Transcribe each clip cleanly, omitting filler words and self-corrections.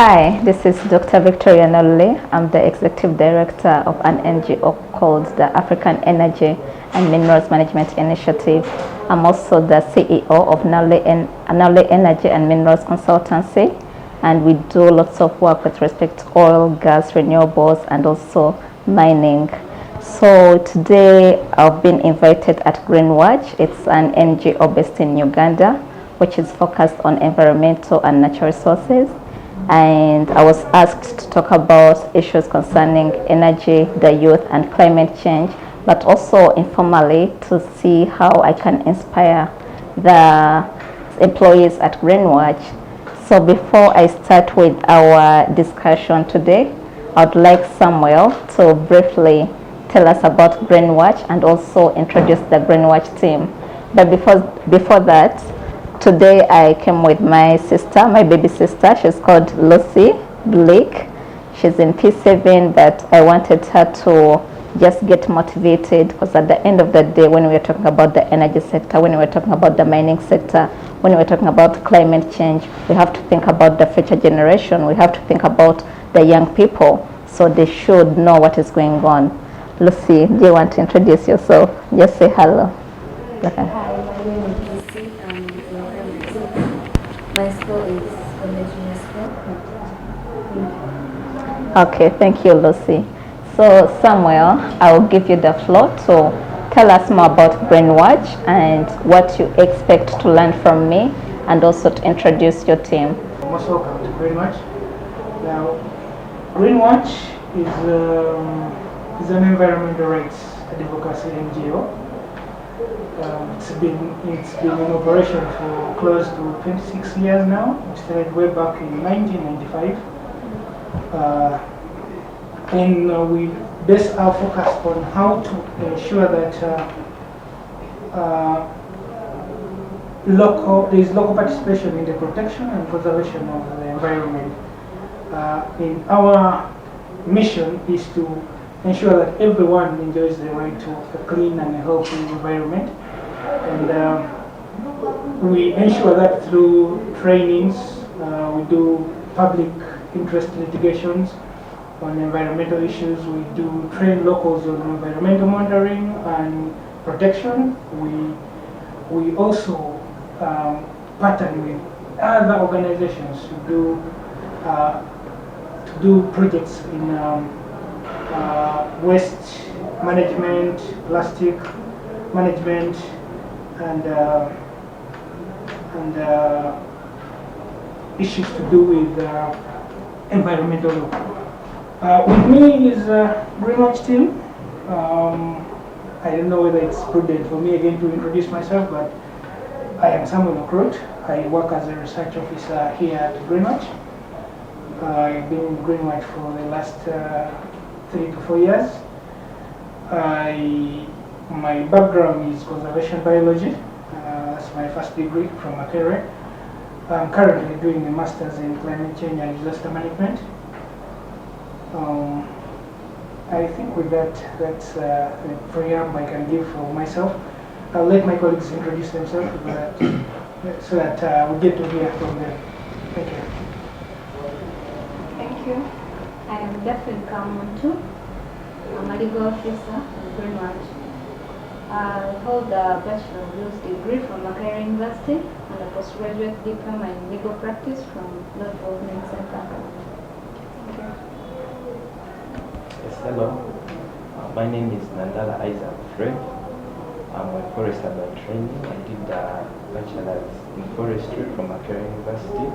Hi, this is Dr. Victoria Nalule. I'm the Executive Director of an NGO called the African Energy and Minerals Management Initiative. I'm also the CEO of Nalule Energy and Minerals Consultancy, and we do lots of work with respect to oil, gas, renewables, and also mining. So today I've been invited at Greenwatch. It's an NGO based in Uganda, which is focused on environmental and natural resources. And I was asked to talk about issues concerning energy, the youth, and climate change, but also informally to see how I can inspire the employees at Greenwatch. So before I start with our discussion today, I'd like Samuel to briefly tell us about Greenwatch and also introduce the Greenwatch team. But before that, today I came with my sister, my baby sister. She's called Lucy Blake. She's in P7, but I wanted her to just get motivated, because at the end of the day, when we're talking about the energy sector, when we're talking about the mining sector, when we're talking about climate change, we have to think about the future generation. We have to think about the young people, so they should know what is going on. Lucy, do you want to introduce yourself? Just say hello. Okay. Hi, my name is Lucy. My school is Engineer School. Okay, thank you, Lucy. So, Samuel, I will give you the floor to tell us more about Greenwatch and what you expect to learn from me, and also to introduce your team. Most welcome to Greenwatch. Now, Greenwatch is an environmental rights advocacy NGO. It's been in operation for close to 26 years now. We started way back in 1995, and we base our focus on how to ensure that there is local participation in the protection and conservation of the environment. In our mission is to ensure that everyone enjoys the right to a clean and a healthy environment, and we ensure that through trainings. We do public interest litigations on environmental issues. We do train locals on environmental monitoring and protection. We also partner with other organizations to do projects in waste management, plastic management, and issues to do with environmental law. With me is Greenwatch team. I don't know whether it's prudent for me again to introduce myself, but I am Samuel Okrot. I work as a research officer here at Greenwatch. I've been in Greenwatch for the last 3 to 4 years. My background is conservation biology. That's my first degree from Makerere. I'm currently doing a master's in climate change and disaster management. I think with that, that's the preamble I can give for myself. I'll let my colleagues introduce themselves so that we get to hear from them. Thank you. Thank you. I am Daphne Kamuntu. I'm a legal officer at Greenwatch. I hold a Bachelor of Laws degree from Makerere University and a postgraduate diploma in legal practice from Law Development Center. Thank you. Yes, hello. My name is Nandala Isaac Fred. I'm a forester by training. I did a bachelor's in forestry from Makerere University.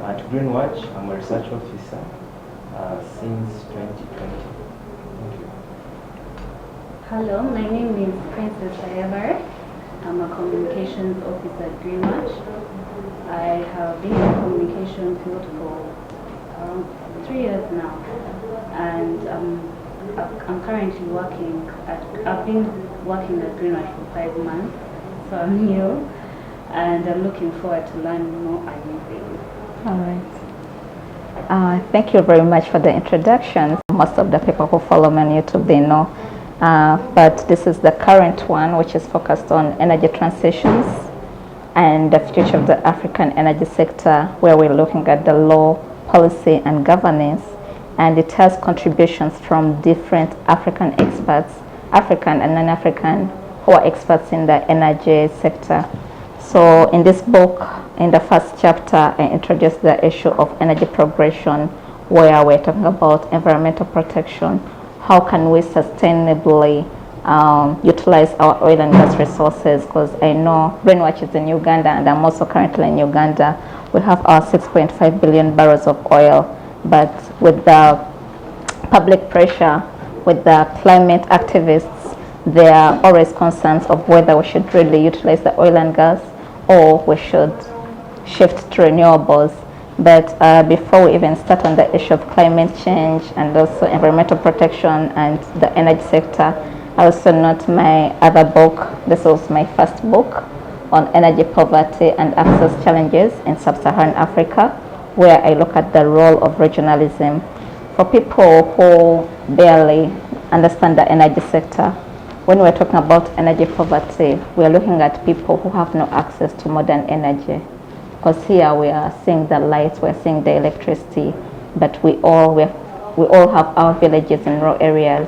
At Greenwatch, I'm a research officer since 2020. Thank you. Hello, my name is Princess Ayabare. I'm a communications officer at Greenwatch. I have been in the communication field for around 3 years now, and I'm currently I've been working at Greenwatch for 5 months, so I'm new, and I'm looking forward to learn more and new things. All right. Thank you very much for the introduction. Most of the people who follow me on YouTube, they know. But this is the current one, which is focused on energy transitions and the future of the African energy sector, where we're looking at the law, policy and governance, and it has contributions from different African experts, African and non-African, who are experts in the energy sector. So in this book, in the first chapter, I introduced the issue of energy progression, where we're talking about environmental protection. How can we sustainably utilize our oil and gas resources? Because I know Greenwatch is in Uganda, and I'm also currently in Uganda. We have our 6.5 billion barrels of oil, but with the public pressure, with the climate activists, there are always concerns of whether we should really utilize the oil and gas or we should shift to renewables. But before we even start on the issue of climate change and also environmental protection and the energy sector, I also note my other book. This was my first book on energy poverty and access challenges in sub-Saharan Africa, where I look at the role of regionalism. For people who barely understand the energy sector, when we're talking about energy poverty, we're looking at people who have no access to modern energy. Because here we are seeing the lights, we're seeing the electricity, but we all have our villages in rural areas.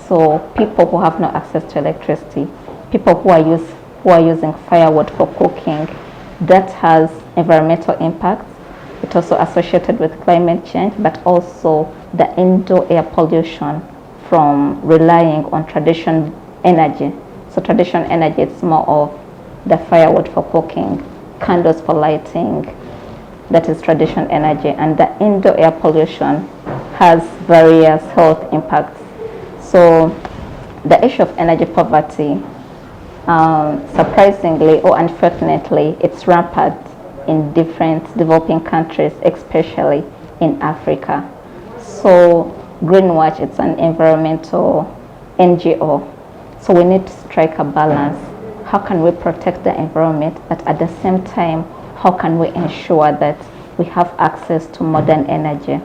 So people who have no access to electricity, people who are using firewood for cooking, that has environmental impacts. It's also associated with climate change, but also the indoor air pollution from relying on traditional energy. So traditional energy, it's more of the firewood for cooking, candles for lighting, that is traditional energy, and the indoor air pollution has various health impacts. So the issue of energy poverty, surprisingly or unfortunately, it's rampant in different developing countries, especially in Africa. So Greenwatch, it's an environmental NGO. So we need to strike a balance. How can we protect the environment, but at the same time, how can we ensure that we have access to modern energy,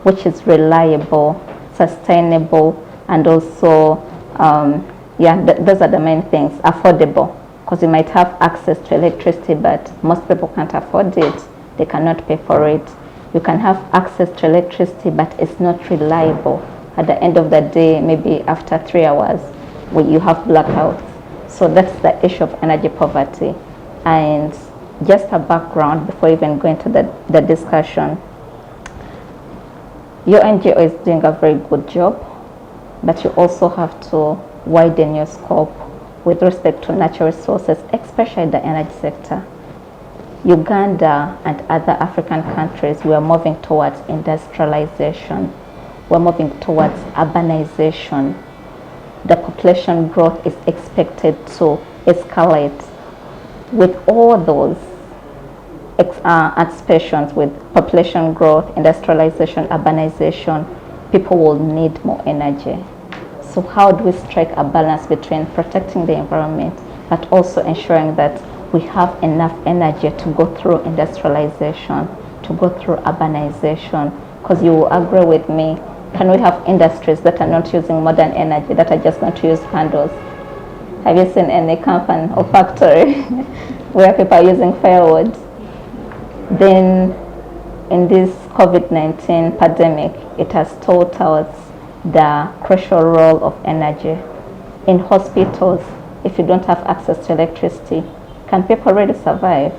which is reliable, sustainable, and also, those are the main things, affordable. Because you might have access to electricity, but most people can't afford it. They cannot pay for it. You can have access to electricity, but it's not reliable. At the end of the day, maybe after 3 hours, you have blackouts. So that's the issue of energy poverty. And just a background before even going to the discussion. Your NGO is doing a very good job, but you also have to widen your scope with respect to natural resources, especially the energy sector. Uganda and other African countries, we are moving towards industrialization. We're moving towards urbanization. The population growth is expected to escalate. With all those anticipations, with population growth, industrialization, urbanization, people will need more energy. So how do we strike a balance between protecting the environment, but also ensuring that we have enough energy to go through industrialization, to go through urbanization? Because you will agree with me, can we have industries that are not using modern energy, that are just going to use candles? Have you seen any company or factory where people are using firewood? Then in this COVID-19 pandemic, it has taught us the crucial role of energy. In hospitals, if you don't have access to electricity, can people really survive?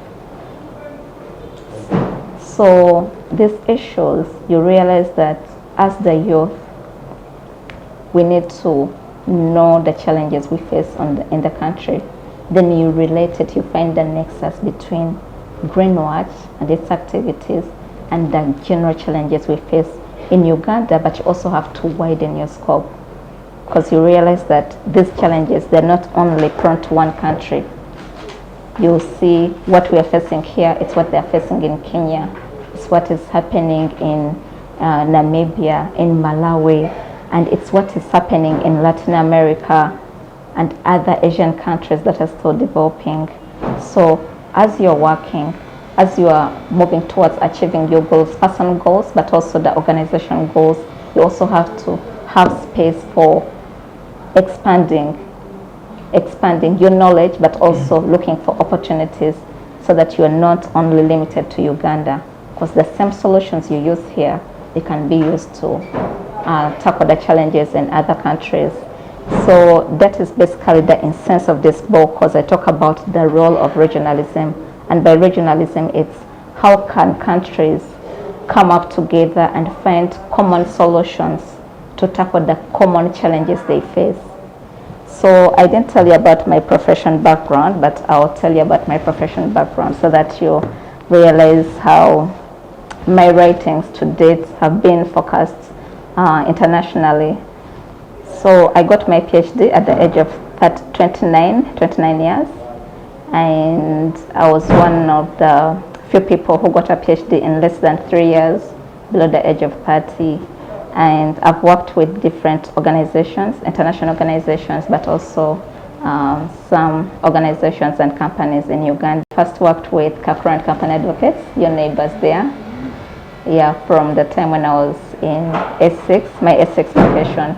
So these issues, you realize that as the youth, we need to know the challenges we face in the country. Then you relate it, you find the nexus between Greenwatch and its activities and the general challenges we face in Uganda, but you also have to widen your scope, because you realize that these challenges, they're not only prone to one country. You see what we are facing here, it's what they're facing in Kenya, it's what is happening in Namibia, in Malawi, and it's what is happening in Latin America and other Asian countries that are still developing. So as you're working, as you are moving towards achieving your goals, personal goals, but also the organization goals, you also have to have space for expanding your knowledge, but also looking for opportunities so that you are not only limited to Uganda. because the same solutions you use here, they can be used to tackle the challenges in other countries. So that is basically the essence of this book, because I talk about the role of regionalism, and by regionalism it's how can countries come up together and find common solutions to tackle the common challenges they face. So I didn't tell you about my profession background, but I'll tell you about my profession background so that you realize how my writings to date have been focused internationally. So I got my PhD at the age of 29 years, and I was one of the few people who got a PhD in less than 3 years, below the age of 30. And I've worked with different organizations, international organizations, but also some organizations and companies in Uganda. First worked with Kakura and Company Advocates, your neighbors there. Yeah, from the time when I was in S6, my S6 location,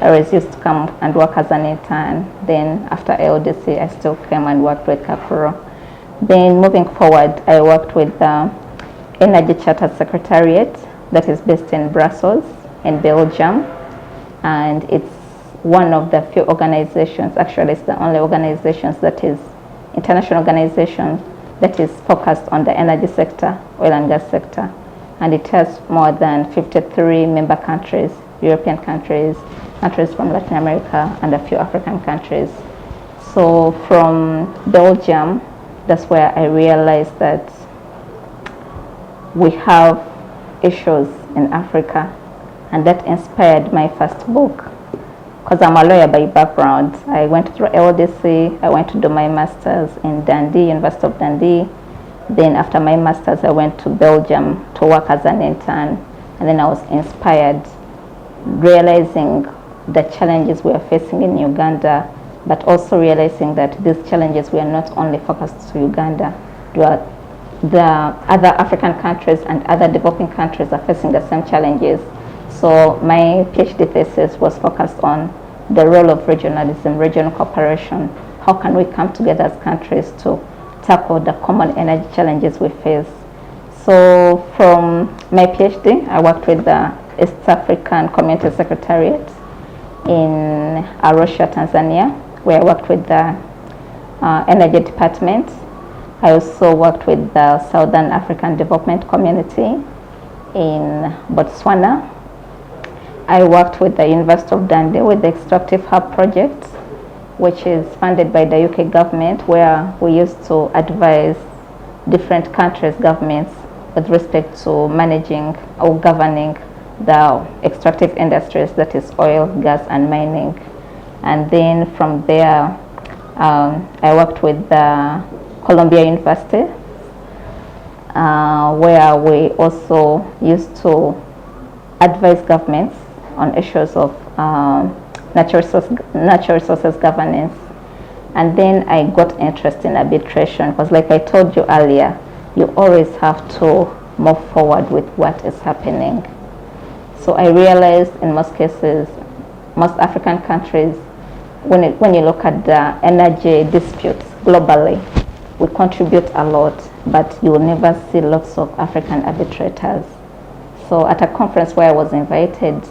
I was used to come and work as an intern. Then after LDC, I still came and worked with Kakura. Then moving forward, I worked with the Energy Charter Secretariat that is based in Brussels, in Belgium, and it's one of the few organizations, actually it's the only organizations that is, international organization that is focused on the energy sector, oil and gas sector, and it has more than 53 member countries, European countries, countries from Latin America, and a few African countries. So from Belgium, that's where I realized that we have issues in Africa, and that inspired my first book, because I'm a lawyer by background. I went through LDC, I went to do my master's in Dundee, University of Dundee. Then after my master's, I went to Belgium to work as an intern, and then I was inspired, realizing the challenges we are facing in Uganda, but also realizing that these challenges were not only focused to Uganda. The other African countries and other developing countries are facing the same challenges. So my PhD thesis was focused on the role of regionalism, regional cooperation. How can we come together as countries to tackle the common energy challenges we face? So from my PhD, I worked with the East African Community Secretariat in Arusha, Tanzania, where I worked with the Energy Department. I also worked with the Southern African Development Community in Botswana. I worked with the University of Dundee with the Extractive Hub project, which is funded by the UK government, where we used to advise different countries' governments with respect to managing or governing the extractive industries, that is oil, gas, and mining. And then from there, I worked with the Columbia University, where we also used to advise governments on issues of natural resources governance. And then I got interest in arbitration, because like I told you earlier, you always have to move forward with what is happening. So I realized in most cases, most African countries, when you look at the energy disputes globally, we contribute a lot, but you will never see lots of African arbitrators. So at a conference where I was invited,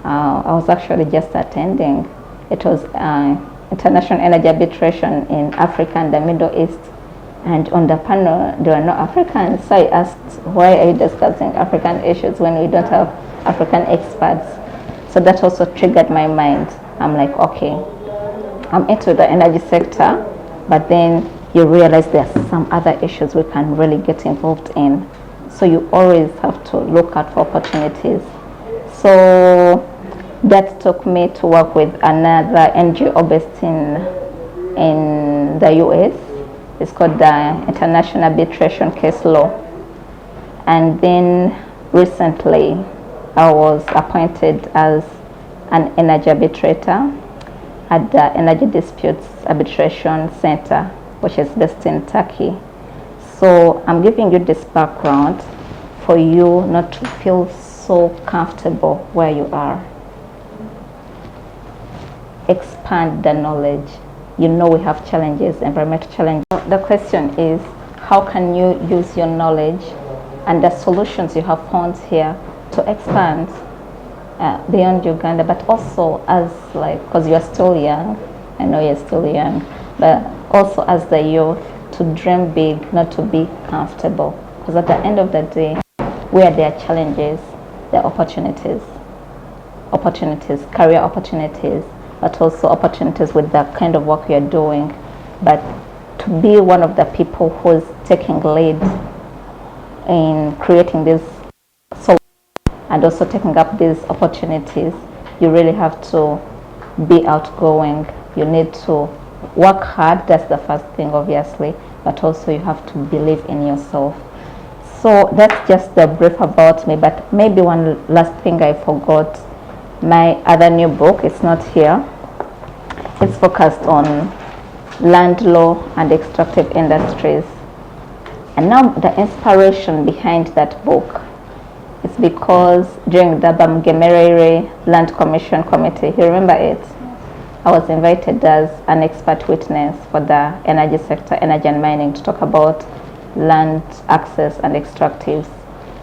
I was actually just attending. It was International Energy Arbitration in Africa and the Middle East. And on the panel, there were no Africans. So I asked, why are you discussing African issues when we don't have African experts? So that also triggered my mind. I'm like, okay, I'm into the energy sector, but then you realize there's some other issues we can really get involved in. So you always have to look out for opportunities. So that took me to work with another NGO based in the US. It's called the International Arbitration Case Law. And then recently, I was appointed as an energy arbitrator at the Energy Disputes Arbitration Center, which is based in Turkey. So I'm giving you this background for you not to feel so comfortable where you are. Expand the knowledge. You know we have challenges, environmental challenges. The question is, how can you use your knowledge and the solutions you have found here to expand beyond Uganda, but also as like, because you're still young, I know you're still young, but also as the youth, to dream big, not to be comfortable. Because at the end of the day, where there are challenges, there are opportunities, career opportunities, but also opportunities with the kind of work you're doing. But to be one of the people who's taking lead in creating this solution and also taking up these opportunities, you really have to be outgoing. You need to work hard, that's the first thing obviously, but also you have to believe in yourself. So that's just the brief about me, but maybe one last thing I forgot. My other new book, it's not here, it's focused on land law and extractive industries. And now the inspiration behind that book is because during the Bamgemerere Land Commission Committee, you remember it? I was invited as an expert witness for the energy sector, energy and mining, to talk about land access and extractives.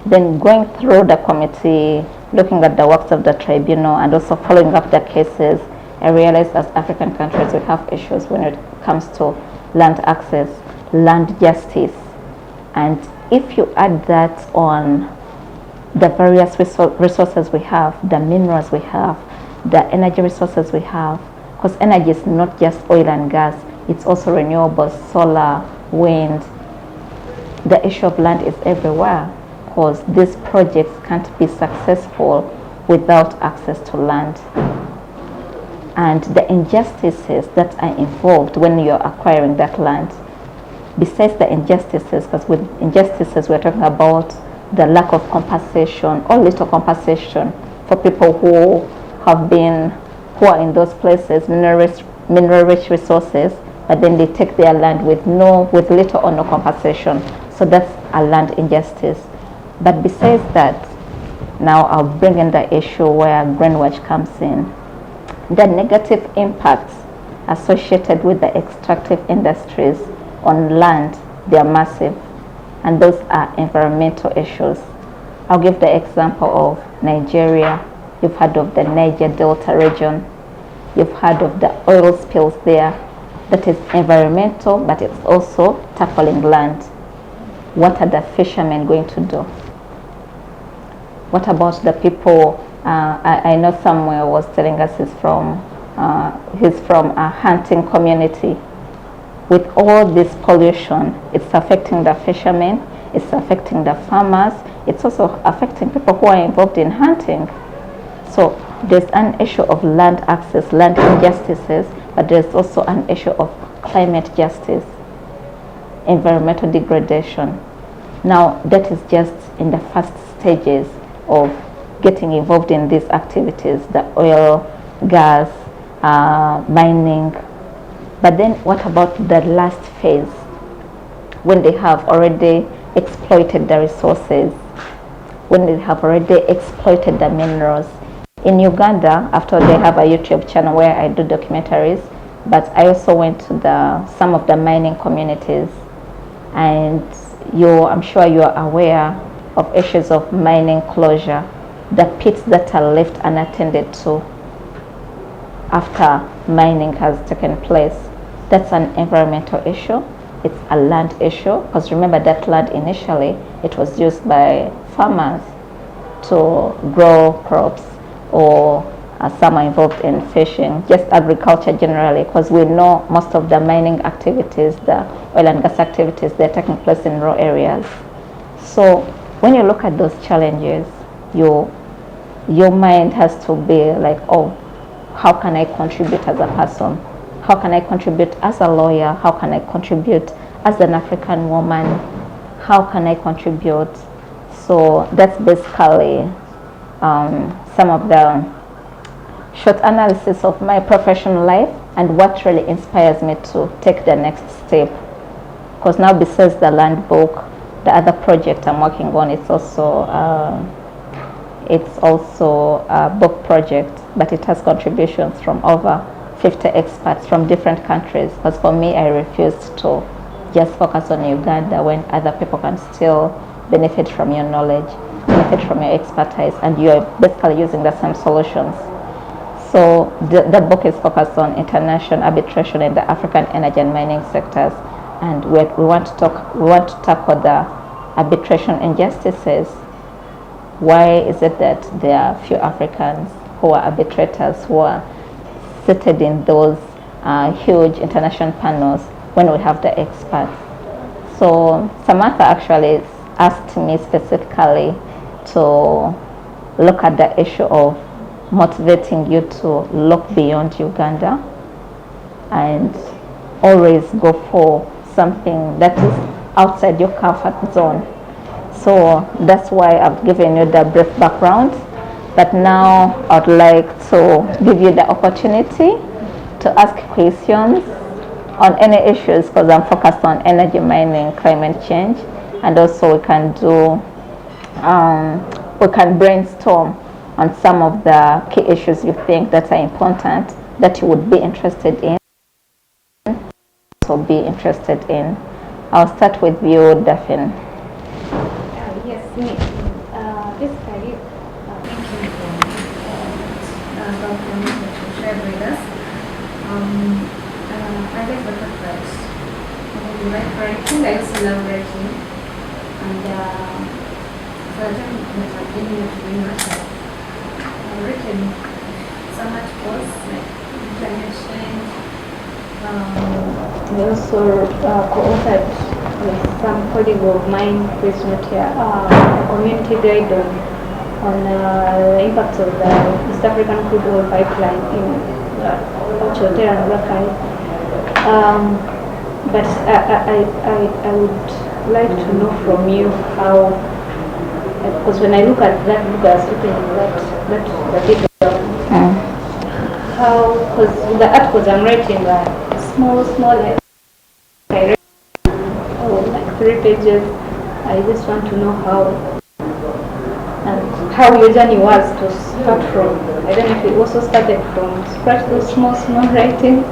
Then going through the committee, looking at the works of the tribunal and also following up the cases, I realized as African countries we have issues when it comes to land access, land justice. And if you add that on the various resources we have, the minerals we have, the energy resources we have, because energy is not just oil and gas, it's also renewables, solar, wind. The issue of land is everywhere, because these projects can't be successful without access to land. And the injustices that are involved when you're acquiring that land, besides the injustices, because with injustices we're talking about the lack of compensation or little compensation for people who are in those places, mineral rich resources, but then they take their land with little or no compensation. So that's a land injustice. But besides that, now I'll bring in the issue where Greenwatch comes in. The negative impacts associated with the extractive industries on land, they are massive, and those are environmental issues. I'll give the example of Nigeria. You've heard of the Niger Delta region. You've heard of the oil spills there. That is environmental, but it's also tackling land. What are the fishermen going to do? What about the people? I know somewhere was telling us he's from a hunting community. With all this pollution, it's affecting the fishermen, it's affecting the farmers, it's also affecting people who are involved in hunting. So there's an issue of land access, land injustices, but there's also an issue of climate justice, environmental degradation. Now that is just in the first stages of getting involved in these activities, the oil, gas, mining. But then what about the last phase, when they have already exploited the resources, when they have already exploited the minerals? In Uganda, after they have a YouTube channel where I do documentaries, but I also went to some of the mining communities, and I'm sure you are aware of issues of mining closure, the pits that are left unattended to after mining has taken place. That's an environmental issue. It's a land issue, because remember that land initially, it was used by farmers to grow crops, or some are involved in fishing, just agriculture generally, because we know most of the mining activities, the oil and gas activities, they're taking place in rural areas. So when you look at those challenges, your mind has to be like, oh, how can I contribute as a person? How can I contribute as a lawyer? How can I contribute as an African woman? How can I contribute? So that's basically some of the short analysis of my professional life and what really inspires me to take the next step. Because now, besides the land book, the other project I'm working on, it's also a book project, but it has contributions from over 50 experts from different countries. Because for me, I refused to just focus on Uganda when other people can still benefit from your knowledge, benefit from your expertise, and you're basically using the same solutions. So the book is focused on international arbitration in the African energy and mining sectors, and we want to tackle the arbitration injustices. Why is it that there are few Africans who are arbitrators, who are seated in those huge international panels when we have the experts? So Samantha actually asked me specifically to look at the issue of motivating you to look beyond Uganda and always go for something that is outside your comfort zone. So that's why I've given you the brief background, but now I'd like to give you the opportunity to ask questions on any issues, because I'm focused on energy, mining, climate change, and also we can brainstorm on some of the key issues you think that are important, that you would be interested in, I'll start with you, Daphne. Yes, me. Basically, thank you for about the message you shared with us. I like the fact that you like writing. I also love writing, and for the time that I've been here doing much. I've written so much posts like climate change. I also co-authored with some colleague of mine who is not here a community guide on the impact of the East African crude oil pipeline in Chotea and Rakai. But I would like to know from you how, because when I look at that book, I was looking at that video. How, because the articles I'm writing are small, like I read, like 3 pages. I just want to know how your journey was to start from. I don't know if it also started from scratch, those small writing,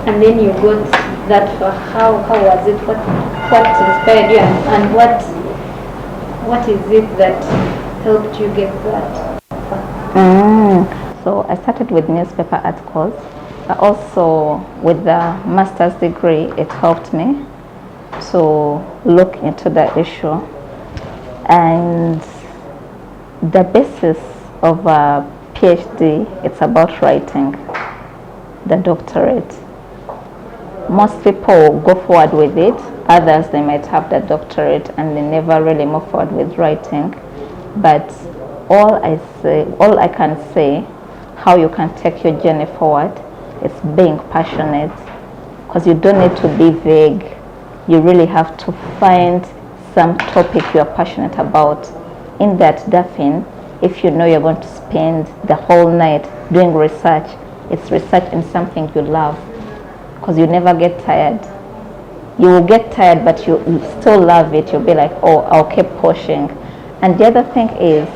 and then you got that far. How was it? What inspired you, and what is it that helped you get that? So I started with newspaper articles, but also with the master's degree, it helped me to look into the issue. And the basis of a PhD, it's about writing, the doctorate. Most people go forward with it, others they might have the doctorate and they never really move forward with writing. But all I can say, how you can take your journey forward is being passionate, because you don't need to be vague. You really have to find some topic you are passionate about. In that, Daphne, if you know you're going to spend the whole night doing research, it's research in something you love, because you never get tired. You will get tired, but you still love it. You'll be like, oh, I'll keep pushing. And the other thing is,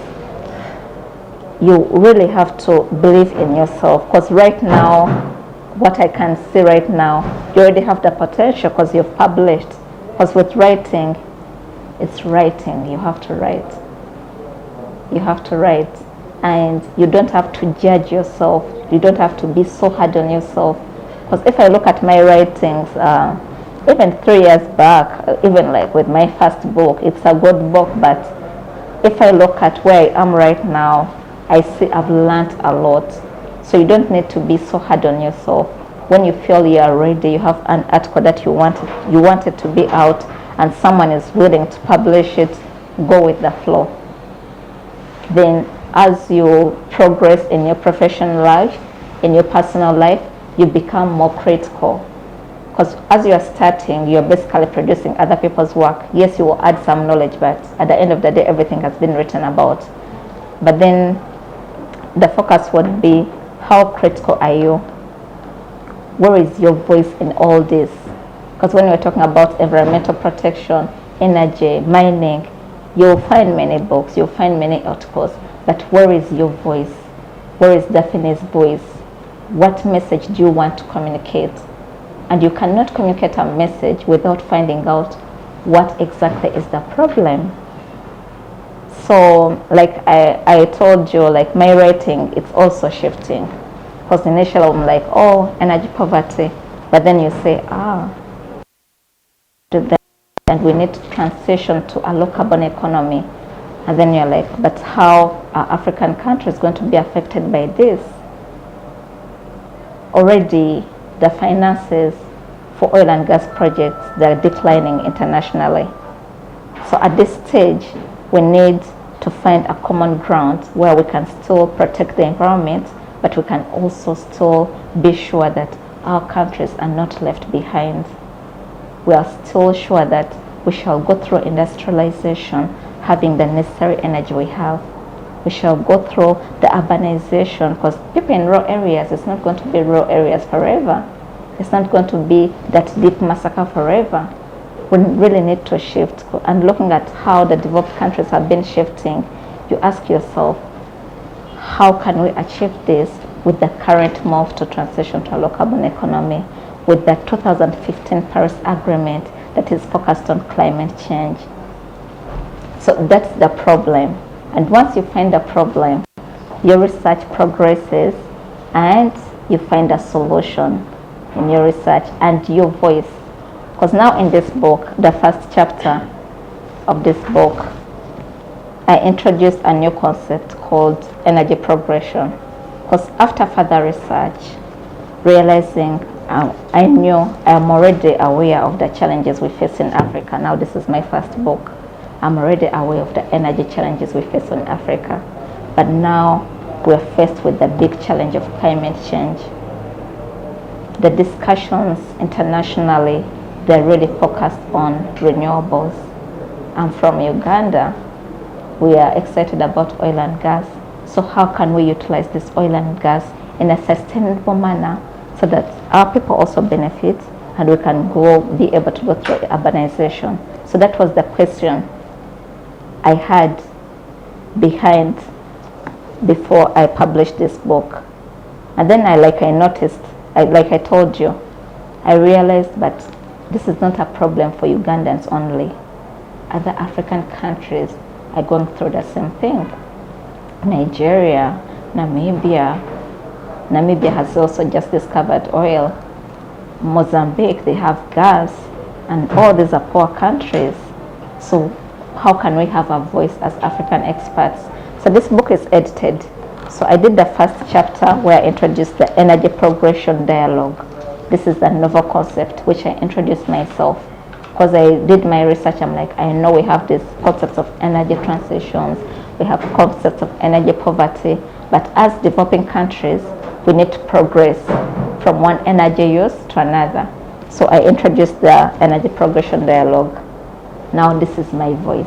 you really have to believe in yourself, because right now, what I can see right now, you already have the potential because you've published. Because with writing, it's writing. You have to write. You have to write. And you don't have to judge yourself. You don't have to be so hard on yourself. Because if I look at my writings, even 3 years back, even like with my first book, it's a good book, but if I look at where I am right now, I see I've learned a lot. So you don't need to be so hard on yourself. When you feel you are ready, you have an article that you want it to be out, and someone is willing to publish it, go with the flow. Then as you progress in your professional life, in your personal life, you become more critical. Because as you are starting, you're basically producing other people's work. Yes, you will add some knowledge, but at the end of the day, everything has been written about. But then the focus would be, how critical are you? Where is your voice in all this? Because when we're talking about environmental protection, energy, mining, you'll find many books, you'll find many articles, but where is your voice? Where is Daphne's voice? What message do you want to communicate? And you cannot communicate a message without finding out what exactly is the problem. So like I told you, like my rating, it's also shifting. Because initially I'm like, oh, energy poverty. But then you say, and we need to transition to a low carbon economy. And then you're like, but how are African countries going to be affected by this? Already the finances for oil and gas projects, they're declining internationally. So at this stage, we need to find a common ground where we can still protect the environment, but we can also still be sure that our countries are not left behind. We are still sure that we shall go through industrialization having the necessary energy we have. We shall go through the urbanization, because people in rural areas, it's not going to be rural areas forever. It's not going to be that deep massacre forever. We really need to shift. And looking at how the developed countries have been shifting, you ask yourself, how can we achieve this with the current move to transition to a low carbon economy, with the 2015 Paris Agreement that is focused on climate change? So that's the problem. And once you find the problem, your research progresses and you find a solution in your research and your voice. Because now in this book, the first chapter of this book, I introduced a new concept called energy progression. Because after further research, realizing I knew I am already aware of the challenges we face in Africa. Now this is my first book. I'm already aware of the energy challenges we face in Africa. But now we're faced with the big challenge of climate change. The discussions internationally, they're really focused on renewables. I'm from Uganda. We are excited about oil and gas. So how can we utilize this oil and gas in a sustainable manner so that our people also benefit and we can be able to go through urbanization? So that was the question I had behind before I published this book. And then I noticed, like I told you, I realized that this is not a problem for Ugandans only. Other African countries are going through the same thing. Nigeria, Namibia has also just discovered oil. Mozambique, they have gas, and all these are poor countries. So how can we have a voice as African experts? So this book is edited. So I did the first chapter where I introduced the energy progression dialogue. This is a novel concept which I introduced myself. Because I did my research, I'm like, I know we have these concepts of energy transitions, we have concepts of energy poverty, but as developing countries, we need to progress from one energy use to another. So I introduced the energy progression dialogue. Now this is my voice.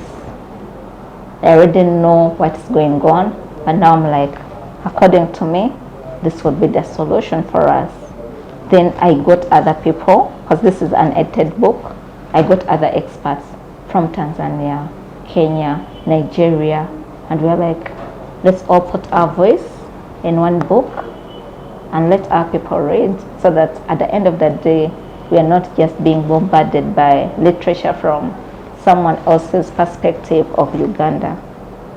I already know what's going on, but now I'm like, according to me, this would be the solution for us. Then I got other people, because this is an edited book. I got other experts from Tanzania, Kenya, Nigeria, and we're like, let's all put our voice in one book and let our people read, so that at the end of the day, we are not just being bombarded by literature from someone else's perspective of Uganda,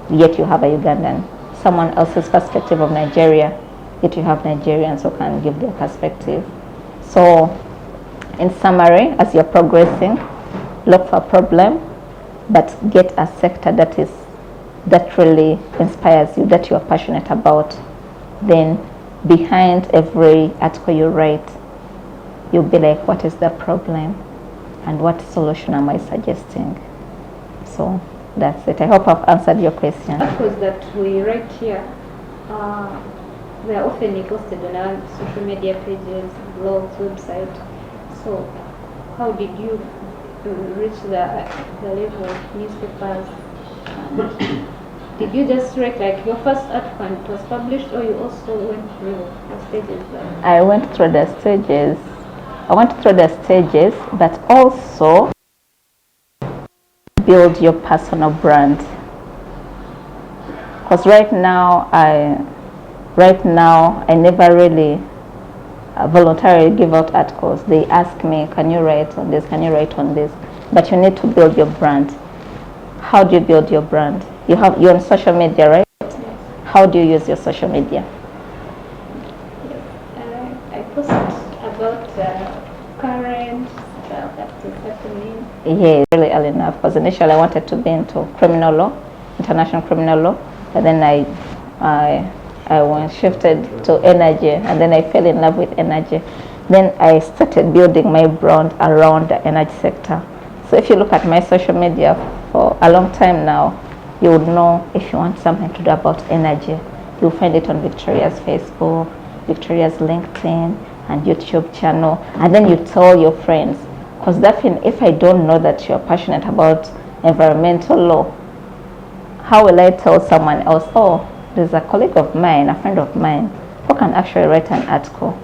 yet you have a Ugandan. Someone else's perspective of Nigeria, yet you have Nigerians who can give their perspective. So in summary, as you're progressing, look for a problem, but get a sector that really inspires you, that you're passionate about. Then behind every article you write, you'll be like, what is the problem and what solution am I suggesting? So that's it. I hope I've answered your question. Articles that we write here, they are often posted on our social media pages, blogs, website. So how did you reach the level of newspapers? Did you just write like your first article and it was published, or you also went through the stages? I went through the stages. But also build your personal brand. Because right now I never really voluntarily give out articles. They ask me, can you write on this, can you write on this? But you need to build your brand. How do you build your brand? you're on social media, right? How do you use your social media? I post about current stuff that is happening. Yeah, really early enough, because initially I wanted to be into criminal law, international criminal law, but then I went shifted to energy, and then I fell in love with energy. Then I started building my brand around the energy sector. So if you look at my social media for a long time now, you would know if you want something to do about energy. You'll find it on Victoria's Facebook, Victoria's LinkedIn, and YouTube channel. And then you tell your friends. Because definitely, if I don't know that you're passionate about environmental law, how will I tell someone else, oh, there's a colleague of mine, a friend of mine, who can actually write an article?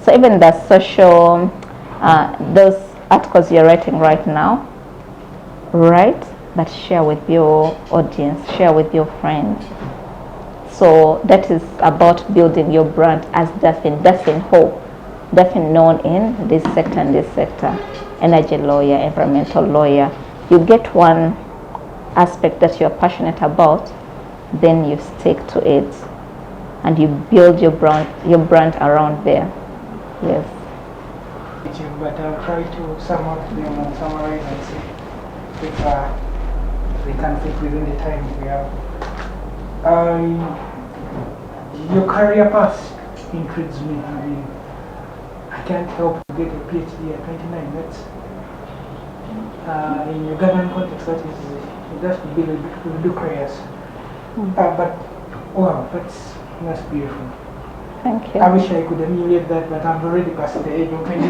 So even the social, those articles you're writing right now, write, but share with your audience, share with your friends. So that is about building your brand as Defin Hope, Defin known in this sector and this sector, energy lawyer, environmental lawyer. You get one aspect that you're passionate about, then you stick to it, and you build your brand around there. Yes. But I'll try to sum up them and summarize and see if we can fit within the time we have. Your career path intrigues me. I mean, I can't help to get a PhD at 29. That's in Ugandan context, that is just a bit ridiculous. But wow, that's beautiful. Thank you. I wish I could emulate that, but I'm already past the age of 29.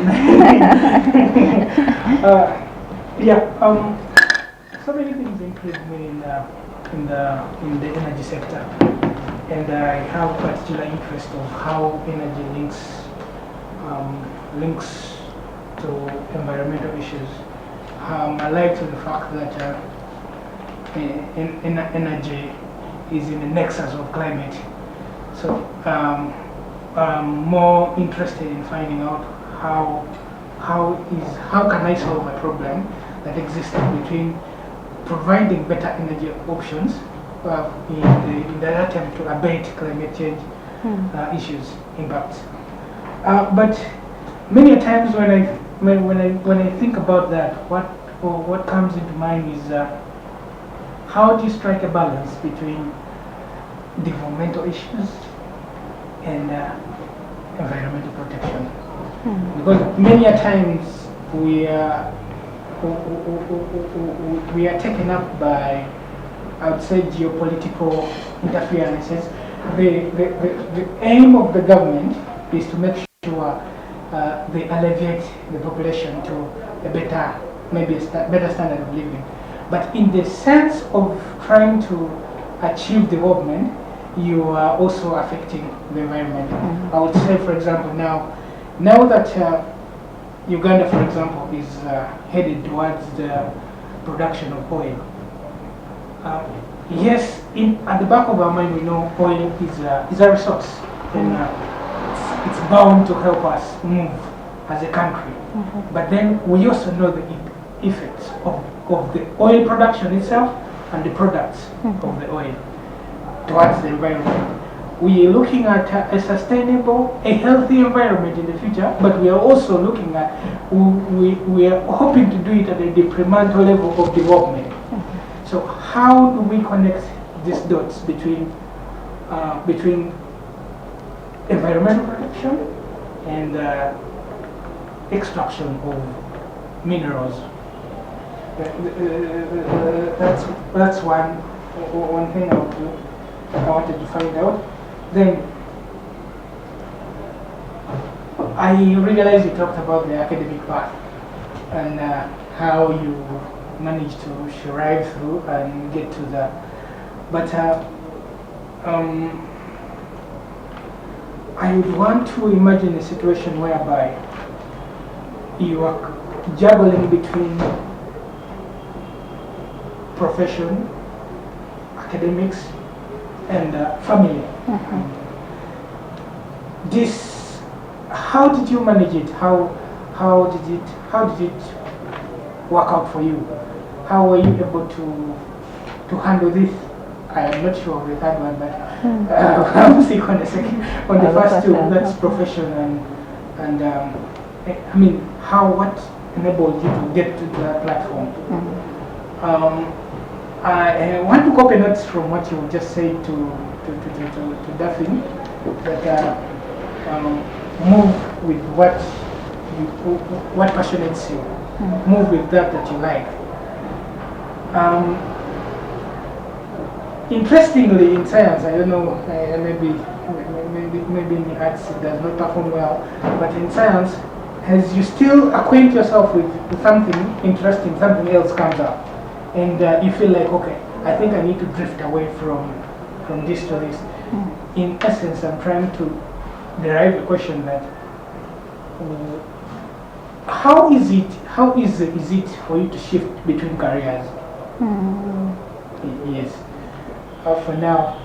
So many things intrigue me in the energy sector, and I have particular interest of how energy links to environmental issues. I like the fact that energy is in the nexus of climate. So I'm more interested in finding out how can I solve a problem that exists between providing better energy options in the attempt to abate climate change issues, impacts. But many times when I think about that, what comes into mind is how do you strike a balance between developmental issues and environmental protection? Because many a times we are taken up by, I would say, geopolitical interferences. The aim of the government is to make sure they alleviate the population to a better, maybe better standard of living. But in the sense of trying to achieve development, you are also affecting the environment. I would say, for example, now that Uganda, for example, is headed towards the production of oil. Yes, at the back of our mind, we know oil is a resource, and it's bound to help us move as a country. But then we also know the effects of the oil production itself and the products of the oil towards the environment. We are looking at a sustainable, a healthy environment in the future, but we are also looking at, we are hoping to do it at a detrimental level of development. So how do we connect these dots between environmental protection and extraction of minerals? That's one thing I wanted to find out. Then I realized you talked about the academic path and how you managed to strive through and get to the. But I would want to imagine a situation whereby you are juggling between profession, academics, and family. This, how did you manage it? How did it work out for you? How were you able to handle this I am not sure of the third one, but I'll stick on the second. On the first two, that's profession and I mean, what enabled you to get to the platform. I want to copy notes from what you just said to Daphne, that move with what passionates you. Move with that you like. Interestingly, in science, I don't know, maybe in the arts it does not perform well, but in science, as you still acquaint yourself with something interesting, something else comes up, and you feel like, okay, I think I need to drift away from this to this. In essence, I'm trying to derive a question that how is it for you to shift between careers? Yes. For now,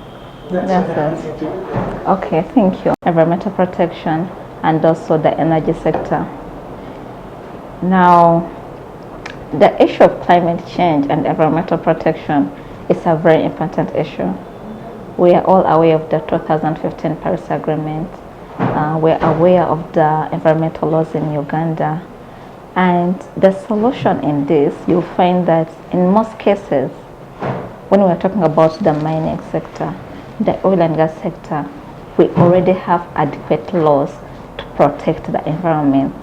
that's what I answer to. Okay, thank you. Environmental protection and also the energy sector. Now, the issue of climate change and environmental protection is a very important issue. We are all aware of the 2015 Paris Agreement. We're aware of the environmental laws in Uganda. And the solution in this, you'll find that in most cases, when we're talking about the mining sector, the oil and gas sector, we already have adequate laws to protect the environment.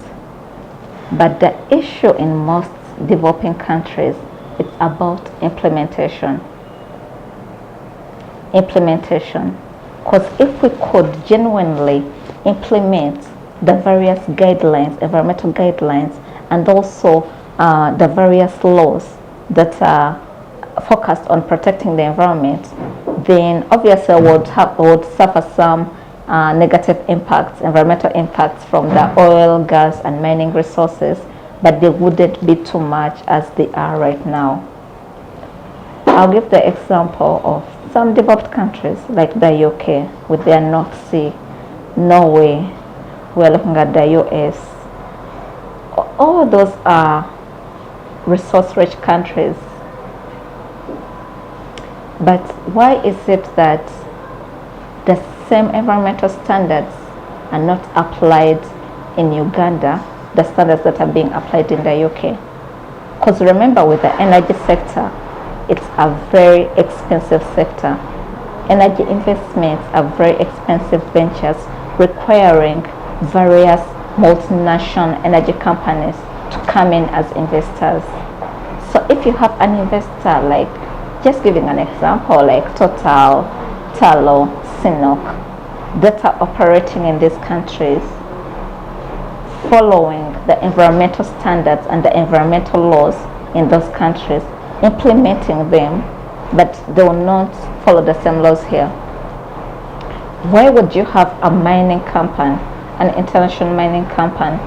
But the issue in most developing countries, it's about implementation. Because if we could genuinely implement the various guidelines, environmental guidelines, and also the various laws that are focused on protecting the environment, then obviously would suffer some negative impacts, environmental impacts from the oil, gas, and mining resources, but they wouldn't be too much as they are right now. I'll give the example of some developed countries like the UK with their North Sea, Norway, we're looking at the US. All those are resource-rich countries. But why is it that the same environmental standards are not applied in Uganda, the standards that are being applied in the UK? Because remember, with the energy sector, it's a very expensive sector. Energy investments are very expensive ventures requiring various multinational energy companies to come in as investors. So if you have an investor, like, just giving an example, like Total, Talo, Sinok, that are operating in these countries, following the environmental standards and the environmental laws in those countries, implementing them, but they will not follow the same laws here. Why would you have a mining company, an international mining company,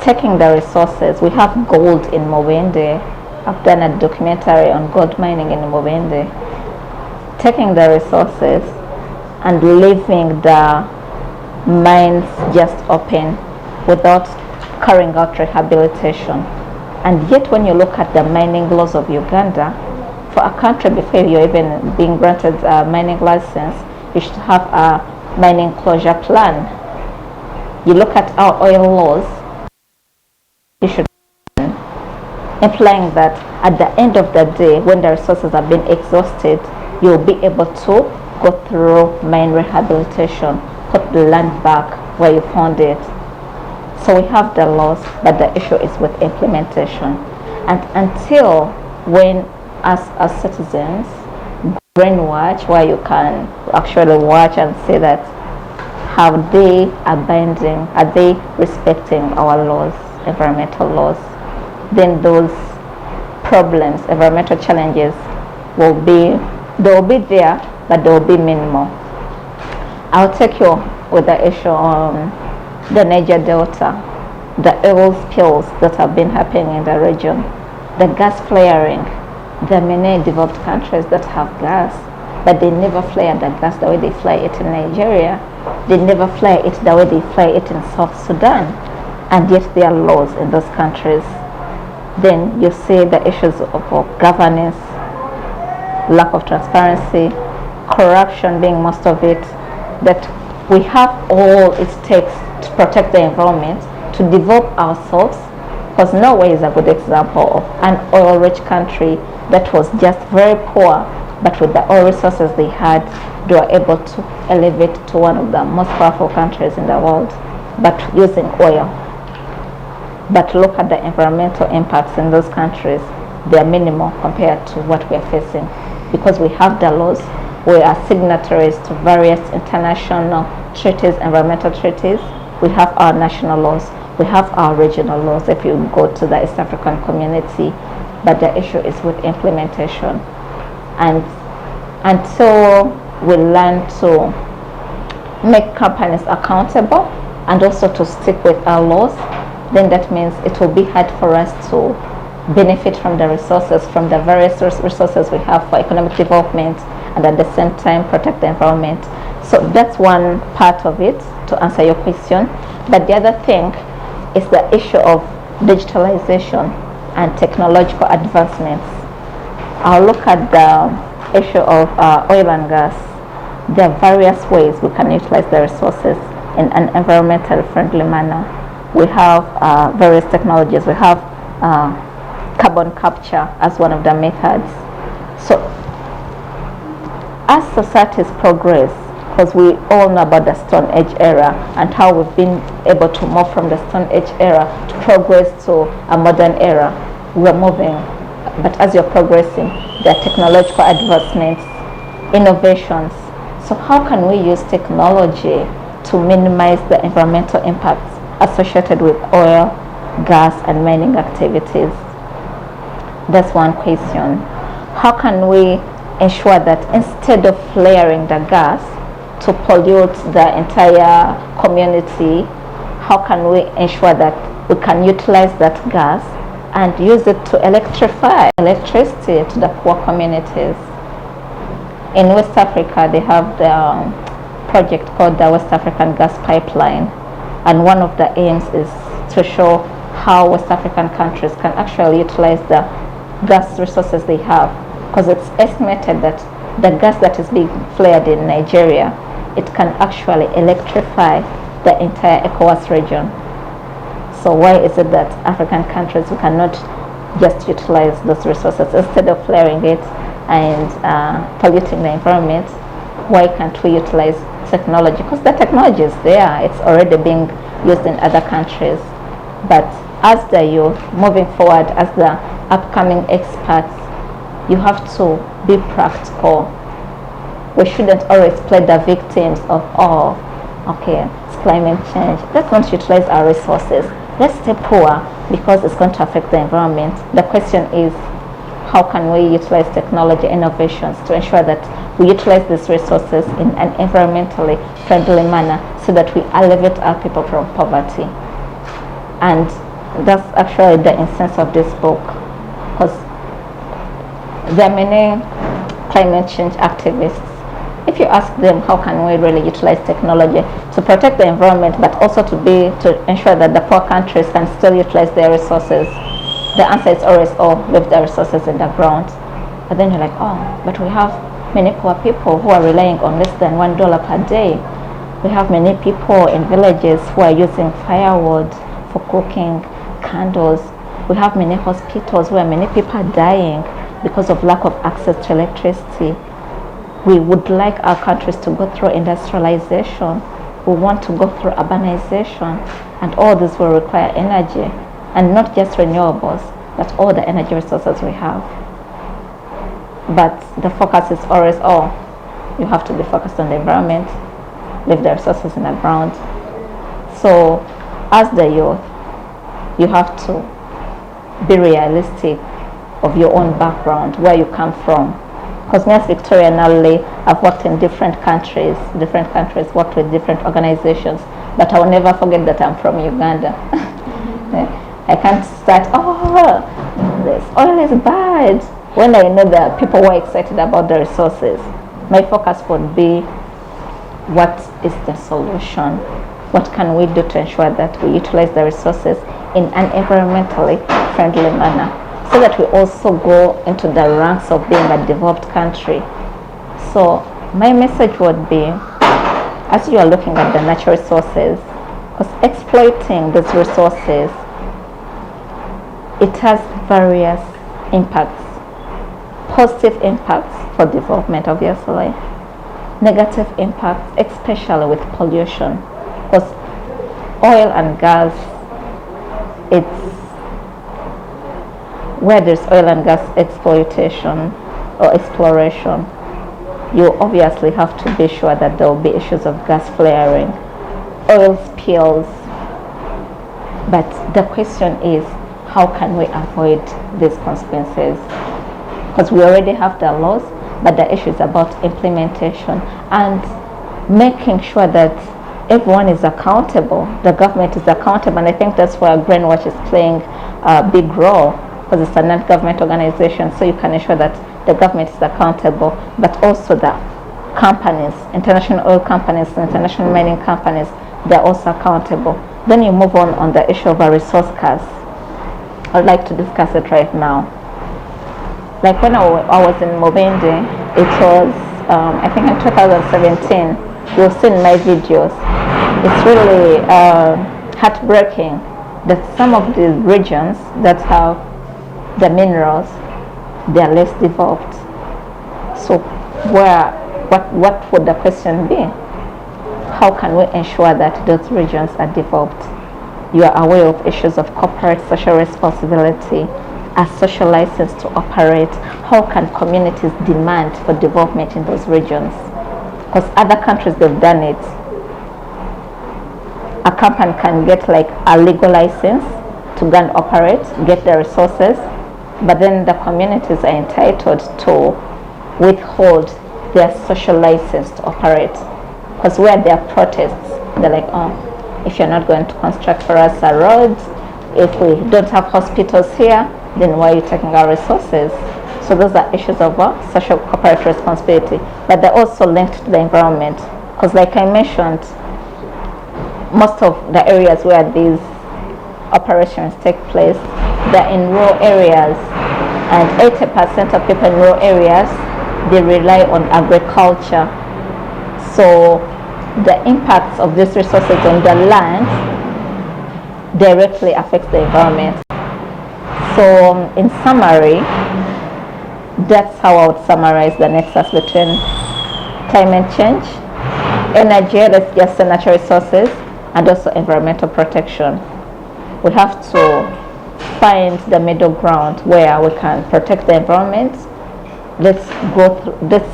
taking the resources? We have gold in Mubende. I've done a documentary on gold mining in Mubende. Taking the resources and leaving the mines just open without carrying out rehabilitation. And yet when you look at the mining laws of Uganda, for a country before you're even being granted a mining license, you should have a mining closure plan. You look at our oil laws, you should, implying that at the end of the day, when the resources have been exhausted, you'll be able to go through mine rehabilitation, put the land back where you found it. So we have the laws, but the issue is with implementation. And until when us as citizens, Greenwatch, where you can actually watch and see that how they are they respecting our laws, environmental laws, then those problems, environmental challenges they will be there, but they will be minimal. I'll take you with the issue on the Niger Delta, the oil spills that have been happening in the region, the gas flaring. There are many developed countries that have gas, but they never flare the gas the way they flare it in Nigeria. They never flare it the way they flare it in South Sudan, and yet there are laws in those countries. Then you see the issues of governance, lack of transparency, corruption being most of it, that we have all it takes to protect the environment, to develop ourselves, because Norway is a good example of an oil-rich country that was just very poor, but with the oil resources they had, they were able to elevate to one of the most powerful countries in the world, but using oil. But look at the environmental impacts in those countries. They are minimal compared to what we are facing, because we have the laws. We are signatories to various international treaties, environmental treaties. We have our national laws. We have our regional laws if you go to the East African community, but the issue is with implementation. And until we learn to make companies accountable and also to stick with our laws, then that means it will be hard for us to benefit from the resources, from the various resources we have for economic development, and at the same time protect the environment. So that's one part of it, to answer your question. But the other thing is the issue of digitalization and technological advancements. I'll look at the issue of oil and gas. There are various ways we can utilize the resources in an environmentally friendly manner. We have various technologies. We have carbon capture as one of the methods. So as societies progress, because we all know about the Stone Age era and how we've been able to move from the Stone Age era to progress to a modern era, we're moving. But as you're progressing, there are technological advancements, innovations. So how can we use technology to minimize the environmental impacts associated with oil, gas, and mining activities? That's one question. How can we ensure that instead of flaring the gas to pollute the entire community, how can we ensure that we can utilize that gas and use it to electrify electricity to the poor communities? In West Africa, they have the project called the West African Gas Pipeline, and one of the aims is to show how West African countries can actually utilize the gas resources they have, because it's estimated that the gas that is being flared in Nigeria, it can actually electrify the entire ECOWAS region. So why is it that African countries, we cannot just utilize those resources instead of flaring it and polluting the environment? Why can't we utilize technology? Because the technology is there, it's already being used in other countries. But as the youth moving forward, as the upcoming experts, you have to be practical. We shouldn't always play the victims of, oh, okay, it's climate change, let's not utilize our resources, let's stay poor because it's going to affect the environment. The question is, how can we utilize technology innovations to ensure that we utilize these resources in an environmentally friendly manner so that we elevate our people from poverty? And that's actually the essence of this book, because there are many climate change activists. If you ask them how can we really utilize technology to protect the environment, but also to ensure that the poor countries can still utilize their resources, the answer is always, oh, leave the resources in the ground. But then you're like, oh, but we have many poor people who are relying on less than $1 per day. We have many people in villages who are using firewood for cooking, candles. We have many hospitals where many people are dying because of lack of access to electricity. We would like our countries to go through industrialization. We want to go through urbanization, and all this will require energy, and not just renewables, but all the energy resources we have. But the focus is always, oh, you have to be focused on the environment, leave the resources in the ground. So as the youth, you have to be realistic of your own background, where you come from. Because me as Victoria Nalule, I've worked in different countries, worked with different organizations, but I will never forget that I'm from Uganda. I can't start, oh, this oil is bad, when I know that people were excited about the resources. My focus would be, what is the solution? What can we do to ensure that we utilize the resources in an environmentally friendly manner? so that we also go into the ranks of being a developed country. So my message would be, as you are looking at the natural resources, because exploiting these resources, it has various impacts. Positive impacts for development, obviously. Negative impacts, especially with pollution, because oil and gas, it's where there's oil and gas exploitation or exploration, you obviously have to be sure that there will be issues of gas flaring, oil spills. But the question is, how can we avoid these consequences? Because we already have the laws, but the issue is about implementation and making sure that everyone is accountable, the government is accountable, and I think that's where Greenwatch is playing a big role, because it's a non-government organization, so you can ensure that the government is accountable, but also the companies, international oil companies, international mining companies, they're also accountable. Then you move on the issue of a resource curse. I'd like to discuss it right now. Like when I was in Mobende, it was, I think in 2017, you've seen my videos. It's really heartbreaking that some of the regions that have the minerals, they are less developed. So what would the question be? How can we ensure that those regions are developed? You are aware of issues of corporate social responsibility, a social license to operate. How can communities demand for development in those regions? Because other countries, they've done it. A company can get like a legal license to go and operate, get the resources, but then the communities are entitled to withhold their social license to operate. Because where there are protests, they're like, oh, if you're not going to construct for us a road, if we don't have hospitals here, then why are you taking our resources? So those are issues of social corporate responsibility, but they're also linked to the environment. Because like I mentioned, most of the areas where these operations take place, they're in rural areas, and 80% of people in rural areas, they rely on agriculture. So the impacts of these resources on the land directly affects the environment. So in summary, that's how I would summarize the nexus between climate change, energy, let's just say natural resources, and also environmental protection. We have to find the middle ground where we can protect the environment. Let's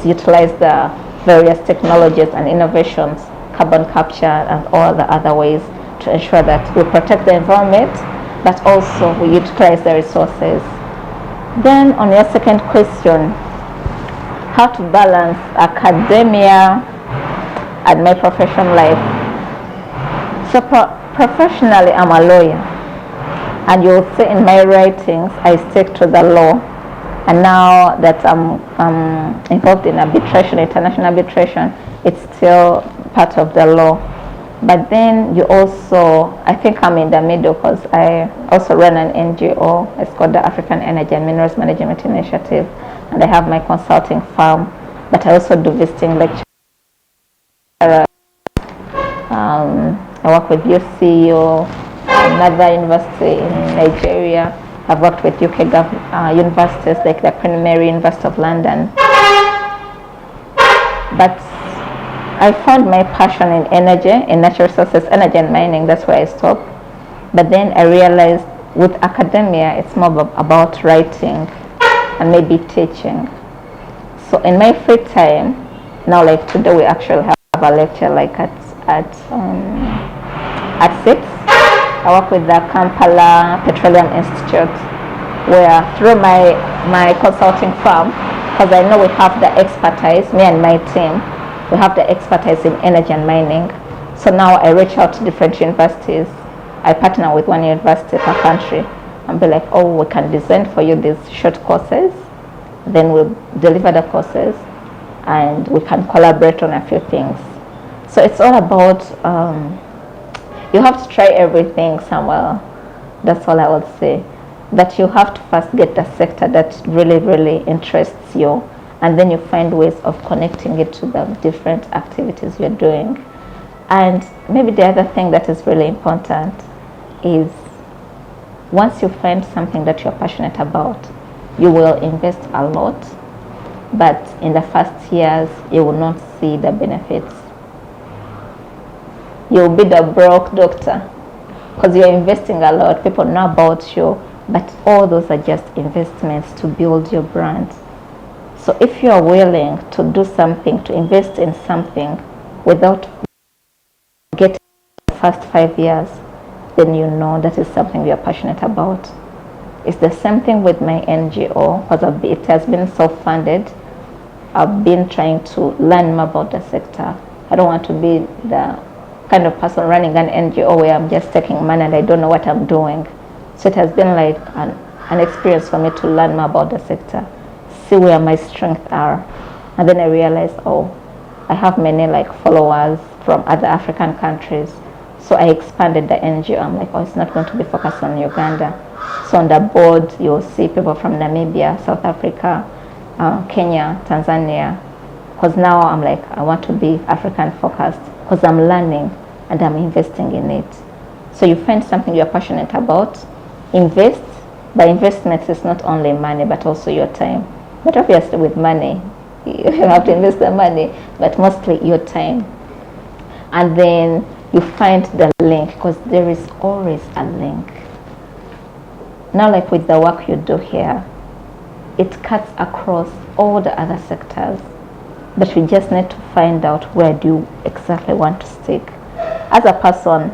utilize the various technologies and innovations, carbon capture and all the other ways to ensure that we protect the environment, but also we utilize the resources. Then on your second question, how to balance academia and my professional life. So professionally, I'm a lawyer, and you'll see in my writings, I stick to the law. And now that I'm involved in arbitration, international arbitration, it's still part of the law. But then you also, I think I'm in the middle, because I also run an NGO. It's called the African Energy and Minerals Management Initiative, and I have my consulting firm, but I also do visiting lectures. I work with UCU, another university in Nigeria. I've worked with UK universities like the Queen Mary University of London. But I found my passion in energy, in natural resources, energy and mining. That's where I stopped. But then I realized with academia, it's more about writing and maybe teaching. So in my free time, now like today we actually have a lecture like at 6. I work with the Kampala Petroleum Institute, where through my consulting firm, because I know we have the expertise, me and my team, we have the expertise in energy and mining. So now I reach out to different universities. I partner with one university per country and be like, oh, we can design for you these short courses. Then we'll deliver the courses and we can collaborate on a few things. So it's all about, you have to try everything somewhere. That's all I would say. that you have to first get the sector that really, really interests you, and then you find ways of connecting it to the different activities you're doing. And maybe the other thing that is really important is once you find something that you're passionate about, you will invest a lot, but in the first years, you will not see the benefits. You'll be the broke doctor because you're investing a lot. People know about you, but all those are just investments to build your brand. So if you are willing to do something, to invest in something without getting the first 5 years, then you know that is something you're passionate about. It's the same thing with my NGO, because it has been self-funded. I've been trying to learn more about the sector. I don't want to be the kind of person running an NGO where I'm just taking money and I don't know what I'm doing. So it has been like an experience for me to learn more about the sector, see where my strengths are. And then I realized, oh, I have many like followers from other African countries. So I expanded the NGO. I'm like, oh, it's not going to be focused on Uganda. So on the board, you'll see people from Namibia, South Africa, Kenya, Tanzania. Because now I'm like, I want to be African focused because I'm learning and I'm investing in it. So you find something you're passionate about, invest. By investments, it's not only money, but also your time. But obviously with money, you have to invest the money, but mostly your time. And then you find the link, because there is always a link. Now, like with the work you do here, it cuts across all the other sectors, but we just need to find out where do you exactly want to stick. As a person,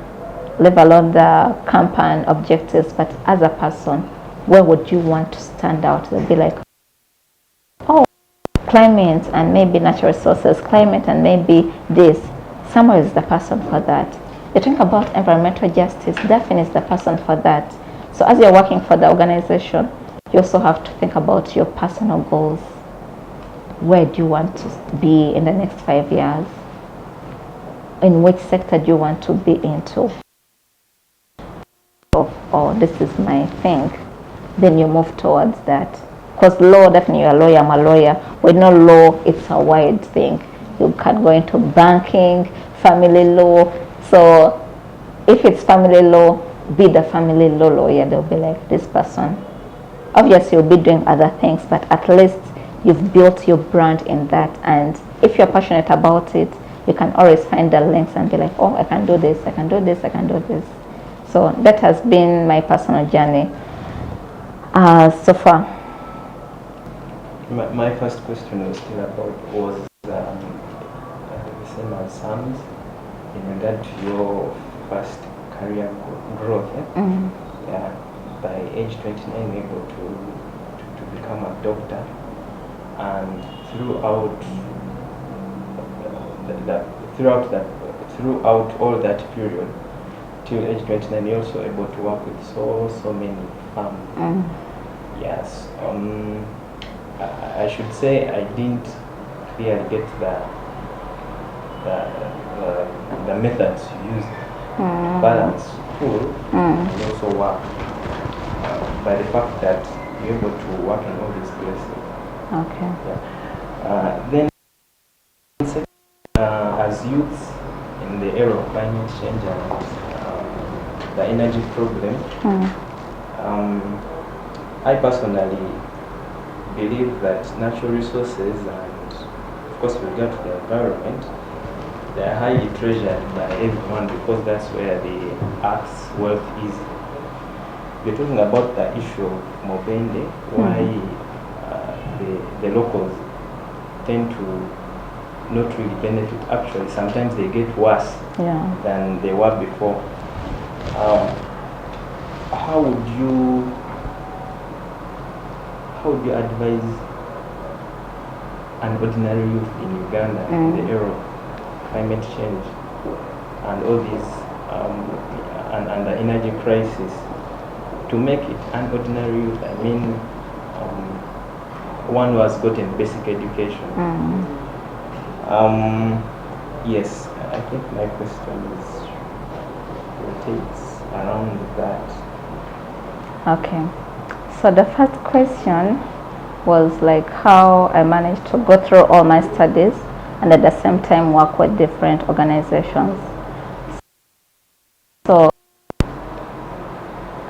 leave alone the campaign objectives, but as a person, where would you want to stand out? They'll be like, oh, climate and maybe natural resources, climate and maybe this. Someone is the person for that. You think about environmental justice, Daphne is the person for that. So as you're working for the organization, you also have to think about your personal goals. Where do you want to be in the next 5 years? In which sector do you want to be into? Oh, this is my thing. Then you move towards that. Because law, definitely you're a lawyer, I'm a lawyer. With no law, it's a wide thing. You can go into banking, family law. So if it's family law, be the family law lawyer. They'll be like, this person. Obviously, you'll be doing other things, but at least you've built your brand in that. And if you're passionate about it, you can always find the links and be like, oh, I can do this, I can do this, I can do this. So that has been my personal journey so far. My first question was still about the same as Sam's in regard to your first career growth. Yeah? Mm-hmm. Yeah. By age 29, able to become a doctor, and throughout all that period till age 29, you're also able to work with so many farms. Yes. I should say I didn't clearly get the methods you used to balance school and also work. By the fact that you're able to work in all these places. Okay. Yeah. Then, as youths in the era of climate change and the energy problem, I personally believe that natural resources and, of course, with regard to the environment, they are highly treasured by everyone because that's where the earth's wealth is. We're talking about the issue of Mobende, why the locals tend to not really benefit. Actually, sometimes they get worse than they were before. How would you advise an ordinary youth in Uganda in the era of climate change and all these and the energy crisis to make it an ordinary youth? I mean, one who has gotten basic education. Yes, I think my question rotates around that. Okay. So the first question was like how I managed to go through all my studies and at the same time work with different organizations. So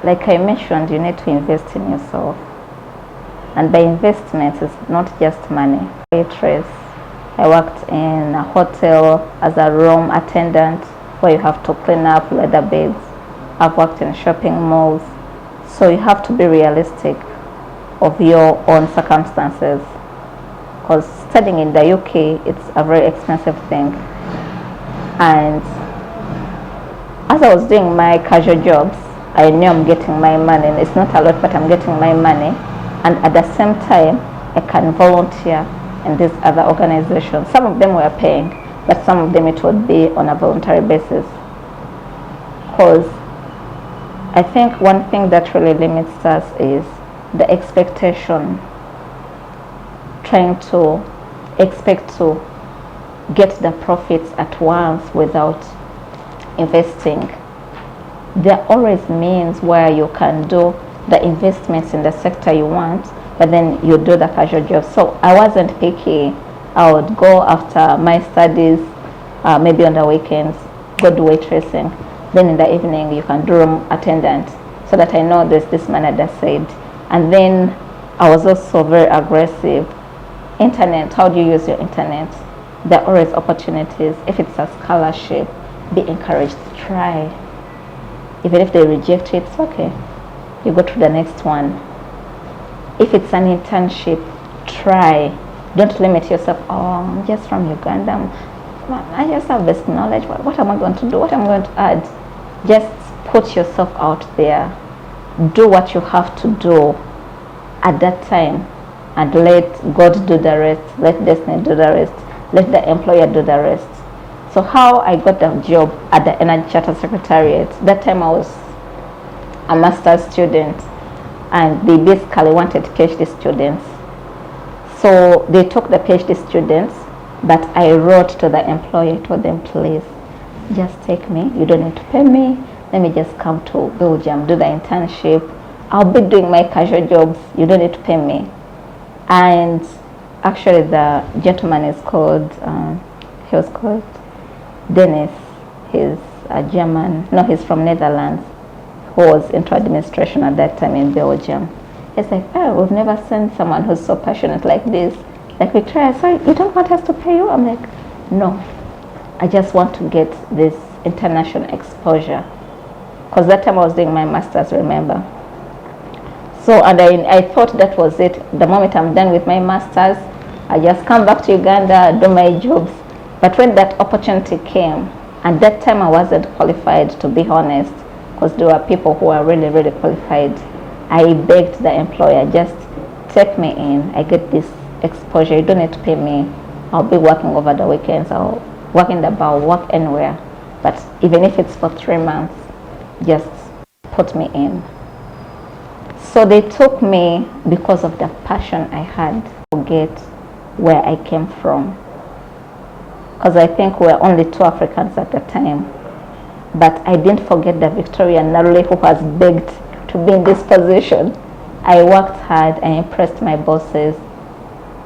like I mentioned, you need to invest in yourself. And by investment, it's not just money. Waitress. I worked in a hotel as a room attendant where you have to clean up leather beds. I've worked in shopping malls. So you have to be realistic of your own circumstances. Because studying in the UK, it's a very expensive thing. And as I was doing my casual jobs, I knew I'm getting my money. It's not a lot, but I'm getting my money. And at the same time, I can volunteer in these other organizations. Some of them were paying, but some of them it would be on a voluntary basis. Because I think one thing that really limits us is the expectation, trying to expect to get the profits at once without investing. There are always means where you can do the investments in the sector you want, but then you do the casual job. So I wasn't picky. I would go after my studies, maybe on the weekends, go do waitressing. Then in the evening, you can do room attendant, so that I know there's this money that's saved. And then I was also very aggressive. Internet, how do you use your internet? There are always opportunities. If it's a scholarship, be encouraged to try. Even if they reject it, it's okay. You go to the next one. If it's an internship, try. Don't limit yourself. Oh, I'm just from Uganda. I just have this knowledge. What am I going to do? What am I going to add? Just put yourself out there. Do what you have to do at that time and let God do the rest. Let destiny do the rest. Let the employer do the rest. So how I got the job at the Energy Charter Secretariat, that time I was a master's student and they basically wanted PhD students. So they took the PhD students, but I wrote to the employer, told them, please, just take me. You don't need to pay me. Let me just come to Belgium, do the internship. I'll be doing my casual jobs. You don't need to pay me. And actually the gentleman is called, he was called Dennis. He's a German, no, he's from Netherlands, who was into administration at that time in Belgium. He's like, oh, we've never seen someone who's so passionate like this. Like, Victoria, sorry, you don't want us to pay you? I'm like, no, I just want to get this international exposure. Because that time I was doing my master's, remember? So, and I thought that was it. The moment I'm done with my master's, I just come back to Uganda, do my jobs. But when that opportunity came, and that time I wasn't qualified, to be honest, because there were people who are really, really qualified, I begged the employer, just take me in. I get this exposure. You don't need to pay me. I'll be working over the weekends. I'll work in the bar, work anywhere. But even if it's for 3 months, just put me in. So they took me because of the passion I had to forget where I came from. Because I think we were only 2 Africans at the time. But I didn't forget the Victoria Nalule who has begged to be in this position. I worked hard, I impressed my bosses.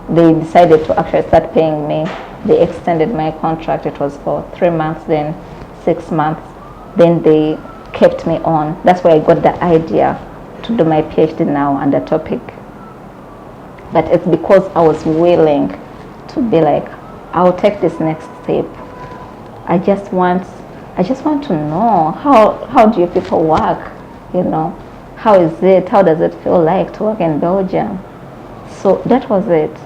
They decided to actually start paying me. They extended my contract. It was for 3 months, then 6 months. Then they kept me on. That's where I got the idea to do my PhD now on the topic. But it's because I was willing to be like, I'll take this next step. I just want to know how do you people work, you know? How is it? How does it feel like to work in Belgium? So that was it.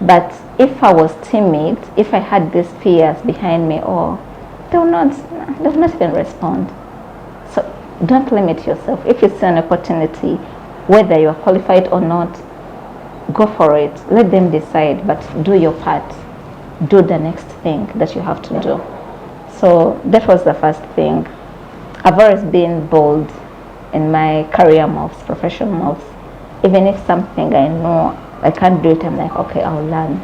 But if I was timid, if I had these fears behind me, they will not even respond. So don't limit yourself. If it's an opportunity, whether you are qualified or not, go for it. Let them decide, but do your part. Do the next thing that you have to do. So that was the first thing. I've always been bold in my career moves, professional moves. Even if something I know I can't do it, I'm like, okay, I'll learn.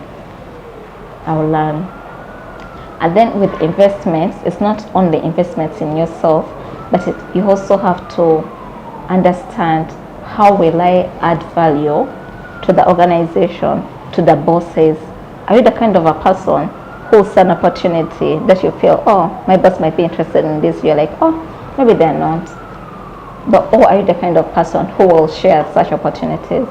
And then with investments, it's not only investments in yourself, but you also have to understand how will I add value to the organization, to the bosses? Are you the kind of a person who'll see an opportunity that you feel, oh, my boss might be interested in this? You're like, oh, maybe they're not. But or are you the kind of person who will share such opportunities?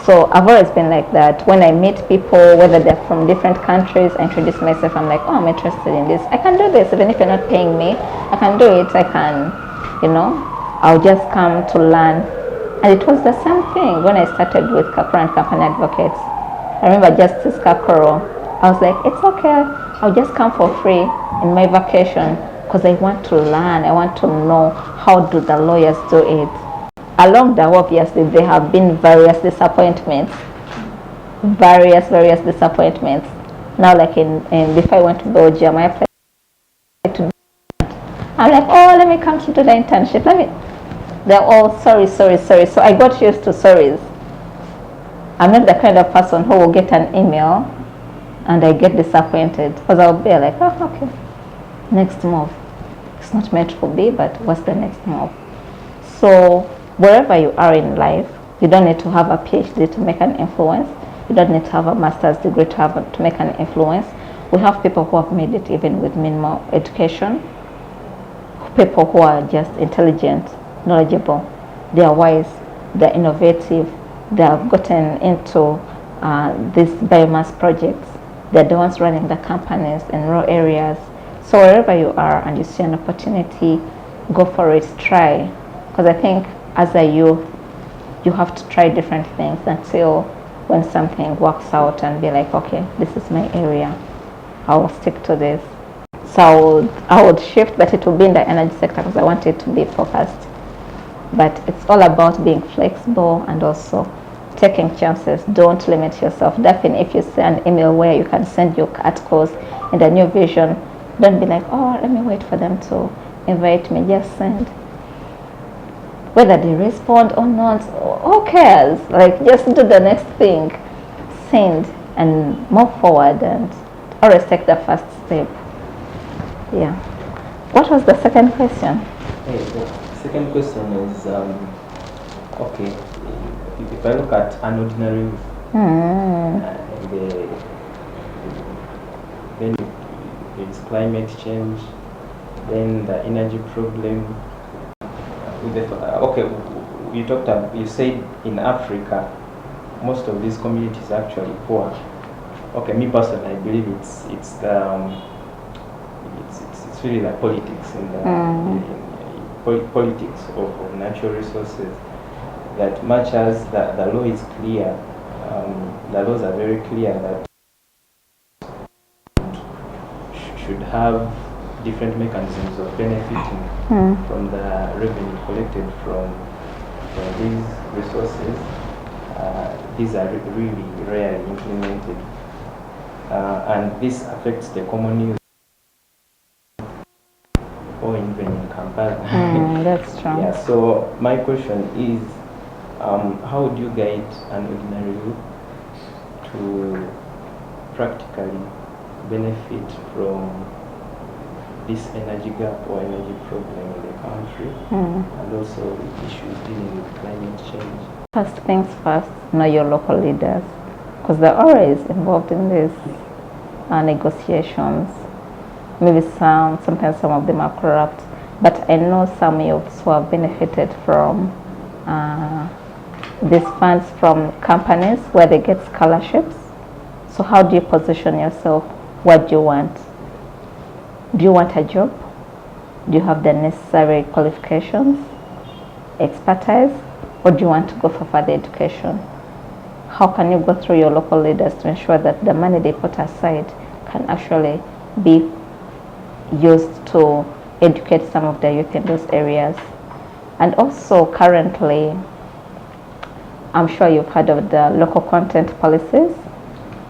So I've always been like that. When I meet people, whether they're from different countries, I introduce myself. I'm like, oh, I'm interested in this. I can do this. Even if you're not paying me, I can do it. I can, I'll just come to learn. And it was the same thing when I started with Kakoro and Company Advocates. I remember Justice Kakoro. I was like, it's okay. I'll just come for free in my vacation because I want to learn. I want to know how do the lawyers do it. Along the way, obviously, there have been various disappointments. Various disappointments. Now, like before I went to Belgium, I applied to. I'm like, oh, let me come to do the internship. They're all sorry. So I got used to sorries. I'm not the kind of person who will get an email and I get disappointed because I'll be like, oh, okay, next move. It's not meant to be, but what's the next move? So wherever you are in life, you don't need to have a PhD to make an influence. You don't need to have a master's degree to make an influence. We have people who have made it even with minimal education. People who are just intelligent, knowledgeable. They are wise. They're innovative. They have gotten into these biomass projects. They're the ones running the companies in rural areas. So wherever you are and you see an opportunity, go for it, try. Because I think as a youth, you have to try different things until when something works out and be like, okay, this is my area. I will stick to this. So I would shift, but it will be in the energy sector because I want it to be focused. But it's all about being flexible and also taking chances. Don't limit yourself. Definitely, if you send an email where you can send your articles in the new vision, don't be like, oh, let me wait for them to invite me. Just send. Whether they respond or not, who cares? Like, just do the next thing. Send and move forward and always take the first step. Yeah. What was the second question? Hey, the second question is, okay, if I look at an ordinary then it's climate change, then the energy problem. Okay, you said in Africa, most of these communities are actually poor. Okay, me personally, I believe it's really like politics in the politics of natural resources. That much as the law is clear, the laws are very clear that should have different mechanisms of benefiting from the revenue collected from these resources. These are really rarely implemented, and this affects the common use or even in Kampala. That's true. Yeah. So my question is, how would you guide an ordinary youth to practically benefit from this energy gap or energy problem in the country, and also issues dealing with climate change? First things first, know your local leaders, because they're always involved in these negotiations. Maybe sometimes some of them are corrupt, but I know some youths who have benefited from these funds from companies where they get scholarships. So how do you position yourself? What do you want? Do you want a job? Do you have the necessary qualifications, expertise, or do you want to go for further education? How can you go through your local leaders to ensure that the money they put aside can actually be used to educate some of the youth in those areas? And also currently, I'm sure you've heard of the local content policies,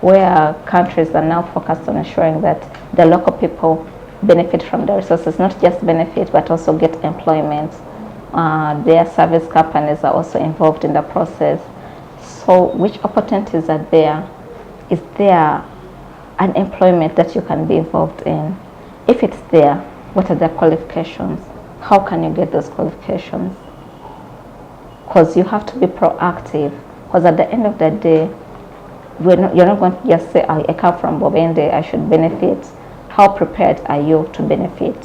where countries are now focused on ensuring that the local people benefit from the resources, not just benefit, but also get employment. Their service companies are also involved in the process. So which opportunities are there? Is there an employment that you can be involved in? If it's there, what are the qualifications? How can you get those qualifications? because you have to be proactive. Because at the end of the day, you're not going to just say, I come from Bobende, I should benefit. How prepared are you to benefit?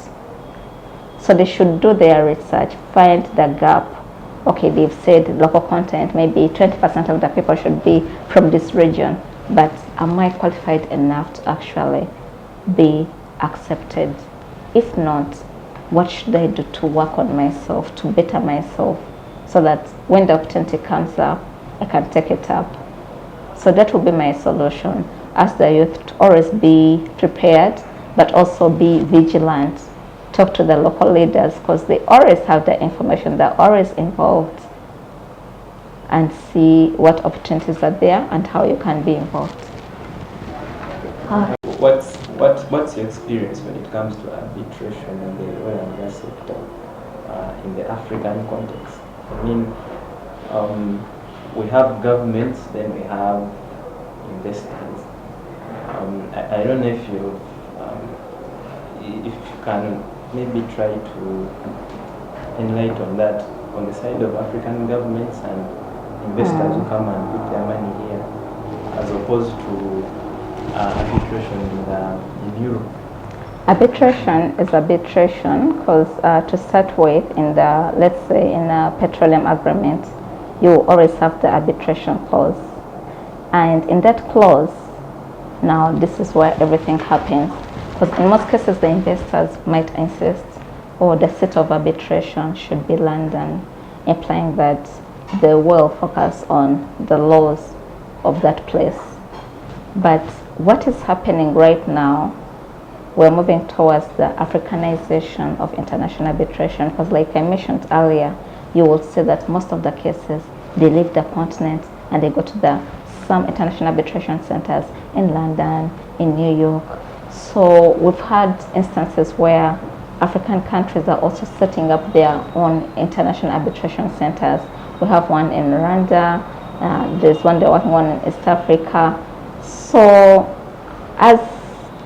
So they should do their research, find the gap. Okay, they've said local content, maybe 20% of the people should be from this region, but am I qualified enough to actually be accepted? If not, what should I do to work on myself, to better myself, so that when the opportunity comes up, I can take it up? So that will be my solution. Ask the youth to always be prepared, but also be vigilant. Talk to the local leaders, because they always have the information, they're always involved, and see what opportunities are there and how you can be involved. What's your experience when it comes to arbitration in the oil and gas sector in the African context? I mean, we have governments, then we have investors. I don't know if you can maybe try to enlighten on that on the side of African governments and investors who come and put their money here, as opposed to arbitration in Europe. Arbitration is arbitration because to start with, in the, let's say in a petroleum agreement, you always have the arbitration clause, and in that clause, now this is where everything happens. Because in most cases, the investors might insist, or the seat of arbitration should be London, implying that they will focus on the laws of that place. But what is happening right now, we're moving towards the Africanization of international arbitration, because like I mentioned earlier, you will see that most of the cases, they leave the continent and they go to some international arbitration centers in London, in New York. So we've had instances where African countries are also setting up their own international arbitration centers. We have one in Rwanda, there's one they're working on in East Africa. So as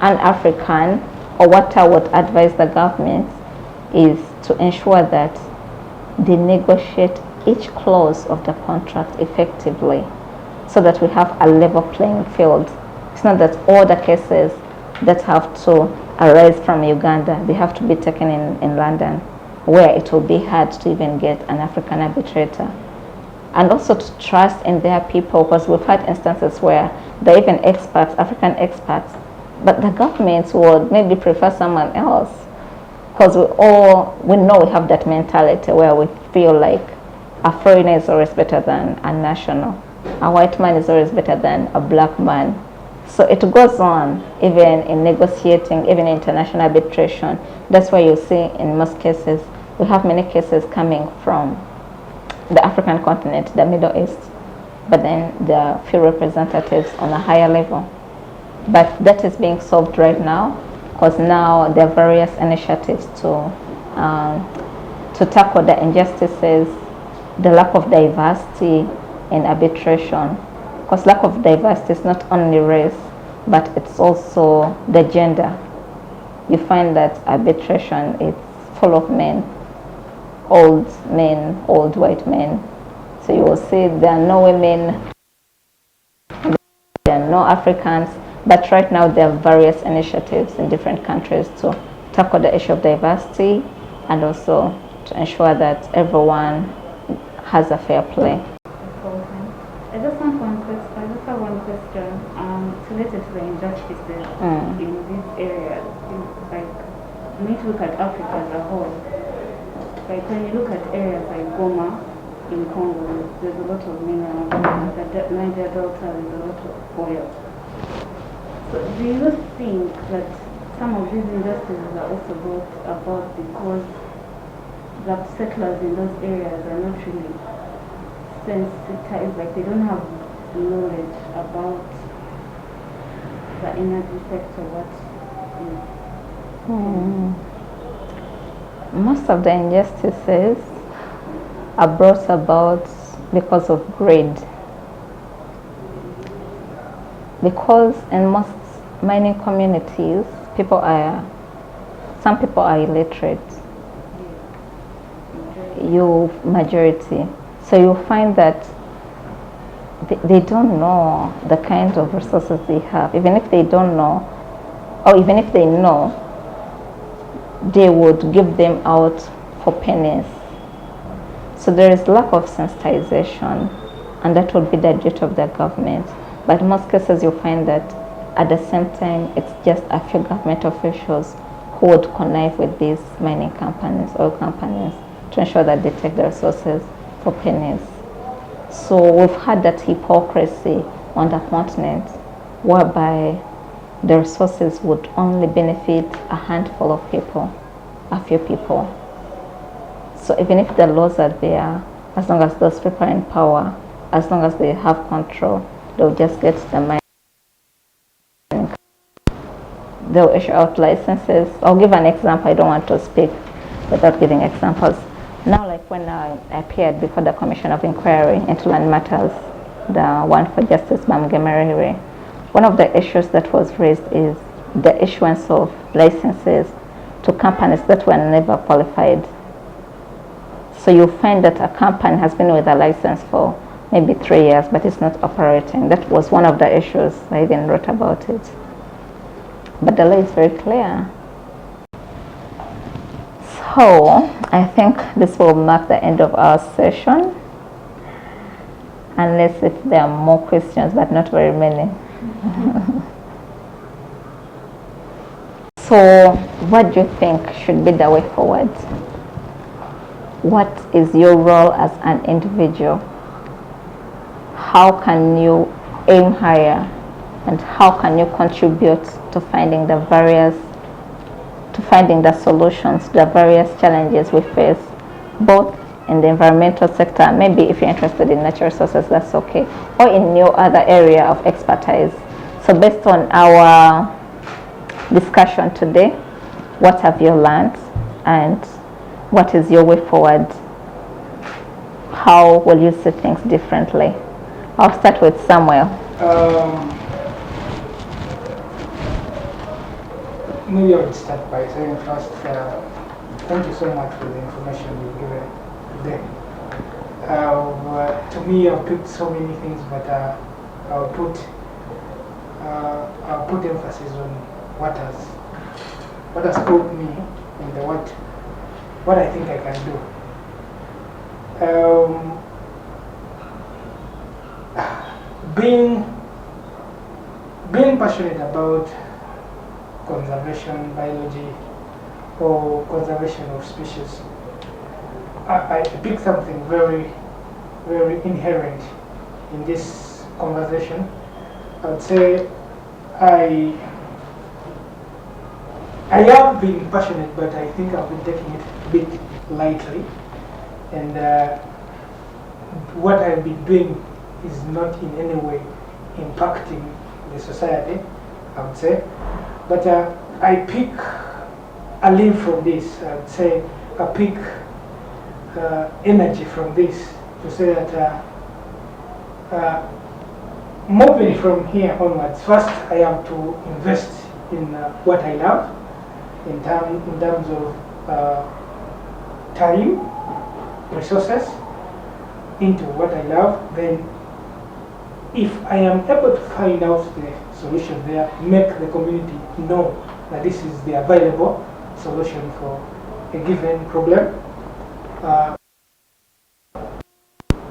an African, or what I would advise the government is to ensure that they negotiate each clause of the contract effectively, so that we have a level playing field. It's not that all the cases that have to arise from Uganda, they have to be taken in London, where it will be hard to even get an African arbitrator. And also to trust in their people, because we've had instances where they're even experts, African experts, but the governments would maybe prefer someone else, because we know we have that mentality where we feel like a foreigner is always better than a national, a white man is always better than a black man. So it goes on even in negotiating, even international arbitration. That's why you see in most cases, we have many cases coming from the African continent, the Middle East, but then there are few representatives on a higher level. But that is being solved right now, because now there are various initiatives to tackle the injustices, the lack of diversity in arbitration. Because lack of diversity is not only race, but it's also the gender. You find that arbitration is full of men, old white men. So you will see there are no women, there are no Africans, but right now there are various initiatives in different countries to tackle the issue of diversity, and also to ensure that everyone has a fair play. I just have one question related to the injustices in these areas. Like, we need to look at Africa as a whole. Like, when you look at areas like Goma in Congo, there's a lot of mineral. The Niger Delta, there's a lot of oil. So do you think that some of these injustices are also brought about because the settlers in those areas are not really sensitized, like they don't have knowledge about the energy sector, what is Most of the injustices are brought about because of greed. Because in most mining communities, some people are illiterate. Majority. So you find that they don't know the kind of resources they have. Even if they don't know, or even if they know, they would give them out for pennies. So there is lack of sensitization, and that would be the duty of the government. But in most cases, you find that at the same time, it's just a few government officials who would connive with these mining companies, oil companies, to ensure that they take the resources for pennies. So we've had that hypocrisy on the continent, whereby the resources would only benefit a handful of people, a few people. So even if the laws are there, as long as those people are in power, as long as they have control, they'll just get the money. They'll issue out licenses. I'll give an example. I don't want to speak without giving examples. Now, like when I appeared before the Commission of Inquiry into Land Matters, the one for Justice Bamgemerere, one of the issues that was raised is the issuance of licenses to companies that were never qualified. So you find that a company has been with a license for maybe 3 years, but it's not operating. That was one of the issues. I even wrote about it. But the law is very clear. So I think this will mark the end of our session, unless if there are more questions, but not very many. So what do you think should be the way forward? What is your role as an individual? How can you aim higher, and how can you contribute to finding the solutions to the various challenges we face, both in the environmental sector, maybe if you're interested in natural resources, that's okay, or in your other area of expertise. So based on our discussion today, what have you learned, and what is your way forward? How will you see things differently? I'll start with Samuel. Maybe I would start by saying first, thank you so much for the information you've given today. To me, I've picked so many things, but I'll put emphasis on what has caught me and what I think I can do. Being passionate about conservation, biology, or conservation of species, I pick something very, very inherent in this conversation. I would say I have been passionate, but I think I've been taking it a bit lightly, and what I've been doing is not in any way impacting the society, I would say. But I pick a leaf from this. I would say I pick energy from this to say that moving from here onwards, first I have to invest in what I love, in terms of time, resources, into what I love. Then if I am able to find out the solution there, make the community know that this is the available solution for a given problem,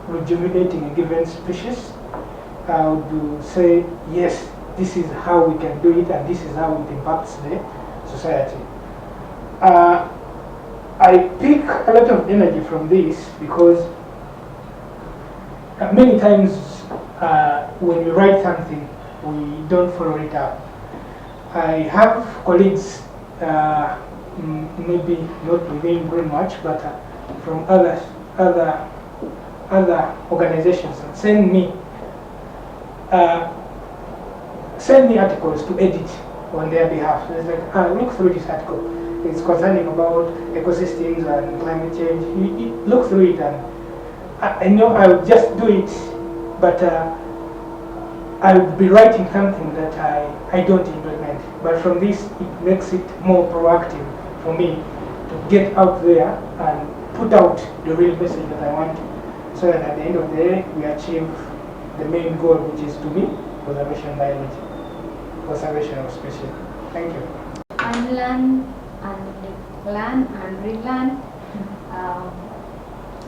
rejuvenating a given species, I would say, yes, this is how we can do it, and this is how it impacts the society. I pick a lot of energy from this because many times when we write something, we don't follow it up. I have colleagues, maybe not within Greenwatch, but from other organizations, that send me articles to edit on their behalf. So it's like, look through this article. It's concerning about ecosystems and climate change. You look through it, and I know I would just do it, but I would be writing something that I don't implement. But from this, it makes it more proactive for me to get out there and put out the real message that I want. So so that at the end of the day we achieve the main goal, which is to be conservation biology, conservation of species. Thank you. Unlearn and learn and relearn.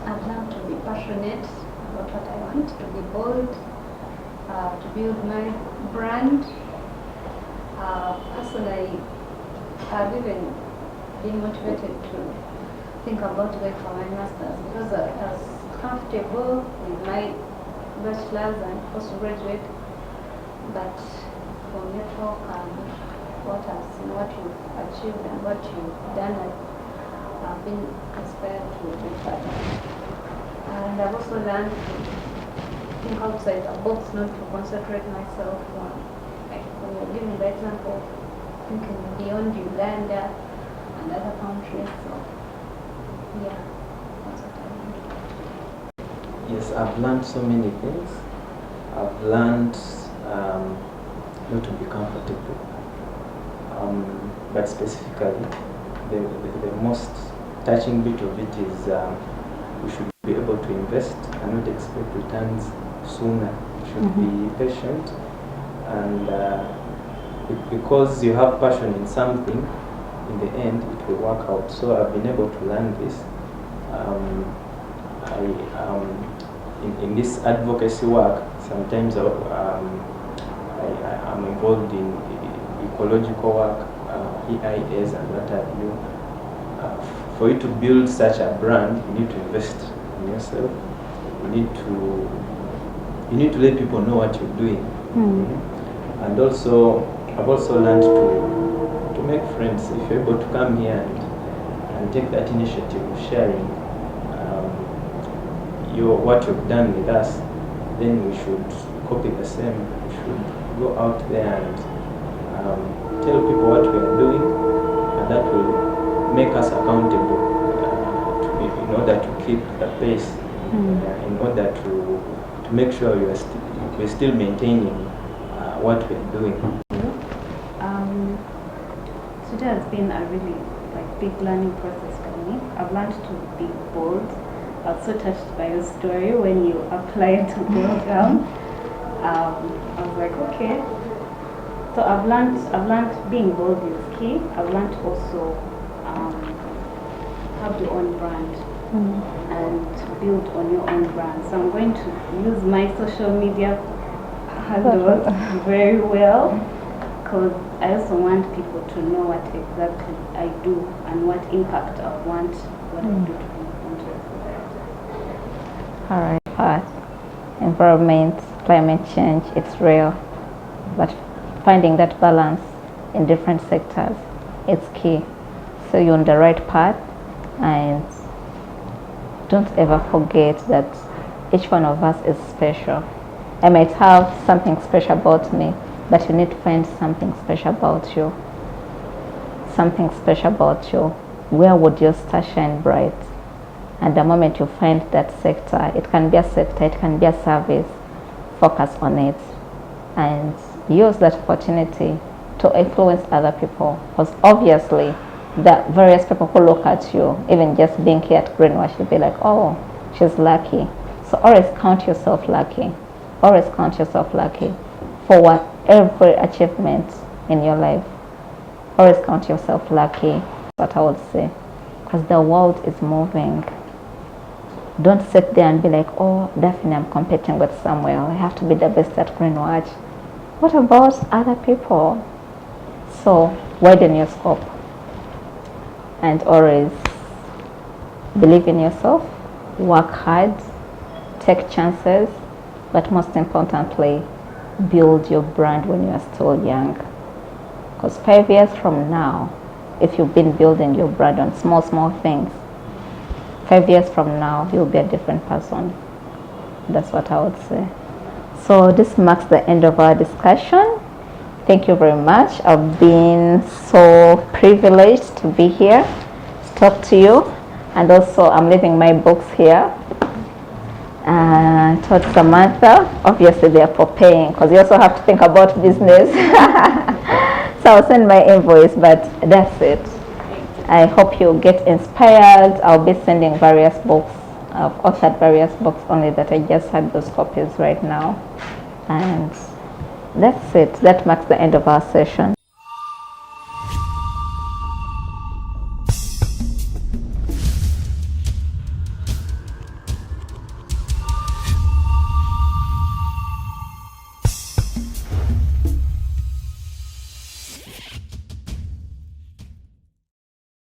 I've learned to be passionate about what I want, to be bold, to build my brand. Personally, I've even been motivated to think about going for my master's because I was comfortable with my bachelor's and postgraduate, but from your talk and what I've seen, what you've achieved and what you've done, I've been inspired to be further. And I've also learned to think outside the box, not to concentrate myself on, like when you're giving the example, thinking beyond Uganda and other countries. So yeah, that's what I learned. Yes, I've learned so many things. I've learned not to be comfortable. But specifically, the most touching bit of it is we should be able to invest and not expect returns sooner. We should be patient, and because you have passion in something, in the end it will work out. So I've been able to learn this. In this advocacy work, sometimes I'm involved in ecological work, EIS and what have you. For you to build such a brand, you need to invest in yourself. You need to let people know what you're doing. And also, I've also learned to make friends. If you're able to come here and take that initiative of sharing what you've done with us, then we should copy the same. We should go out there and tell people what we are doing, and that will make us accountable in order to keep the pace, in order to make sure we're still maintaining what we're doing. Today has been a really big learning process for me. I've learned to be bold. I was so touched by your story when you applied to go down. I was like, okay. So I've learned being bold is key. I've learned also have your own brand and build on your own brand. So I'm going to use my social media handle very well, because I also want people to know what exactly I do and what impact I want what I do to be interested. All right, environment, climate change, it's real, but finding that balance in different sectors, it's key. So you're on the right path, and don't ever forget that each one of us is special. I might have something special about me, but you need to find something special about you. Something special about you. Where would your star shine bright? And the moment you find that sector, it can be a sector, it can be a service, focus on it and use that opportunity to influence other people. Because obviously, the various people who look at you, even just being here at Greenwatch, will be like, oh, she's lucky. So always count yourself lucky. Always count yourself lucky for every achievement in your life. Always count yourself lucky. That's what I would say. Because the world is moving. Don't sit there and be like, oh, definitely I'm competing with Samuel. I have to be the best at Greenwatch. What about other people? So widen your scope. And always believe in yourself. Work hard. Take chances. But most importantly, build your brand when you are still young. Because 5 years from now, if you've been building your brand on small things, 5 years from now, you'll be a different person. That's what I would say. So this marks the end of our discussion. Thank you very much. I've been so privileged to be here, to talk to you. And also, I'm leaving my books here. Towards Samantha, obviously they are for paying, because you also have to think about business. So I'll send my invoice, but that's it. I hope you get inspired. I'll be sending various books I've authored various books, only that I just had those copies right now. And that's it. That marks the end of our session.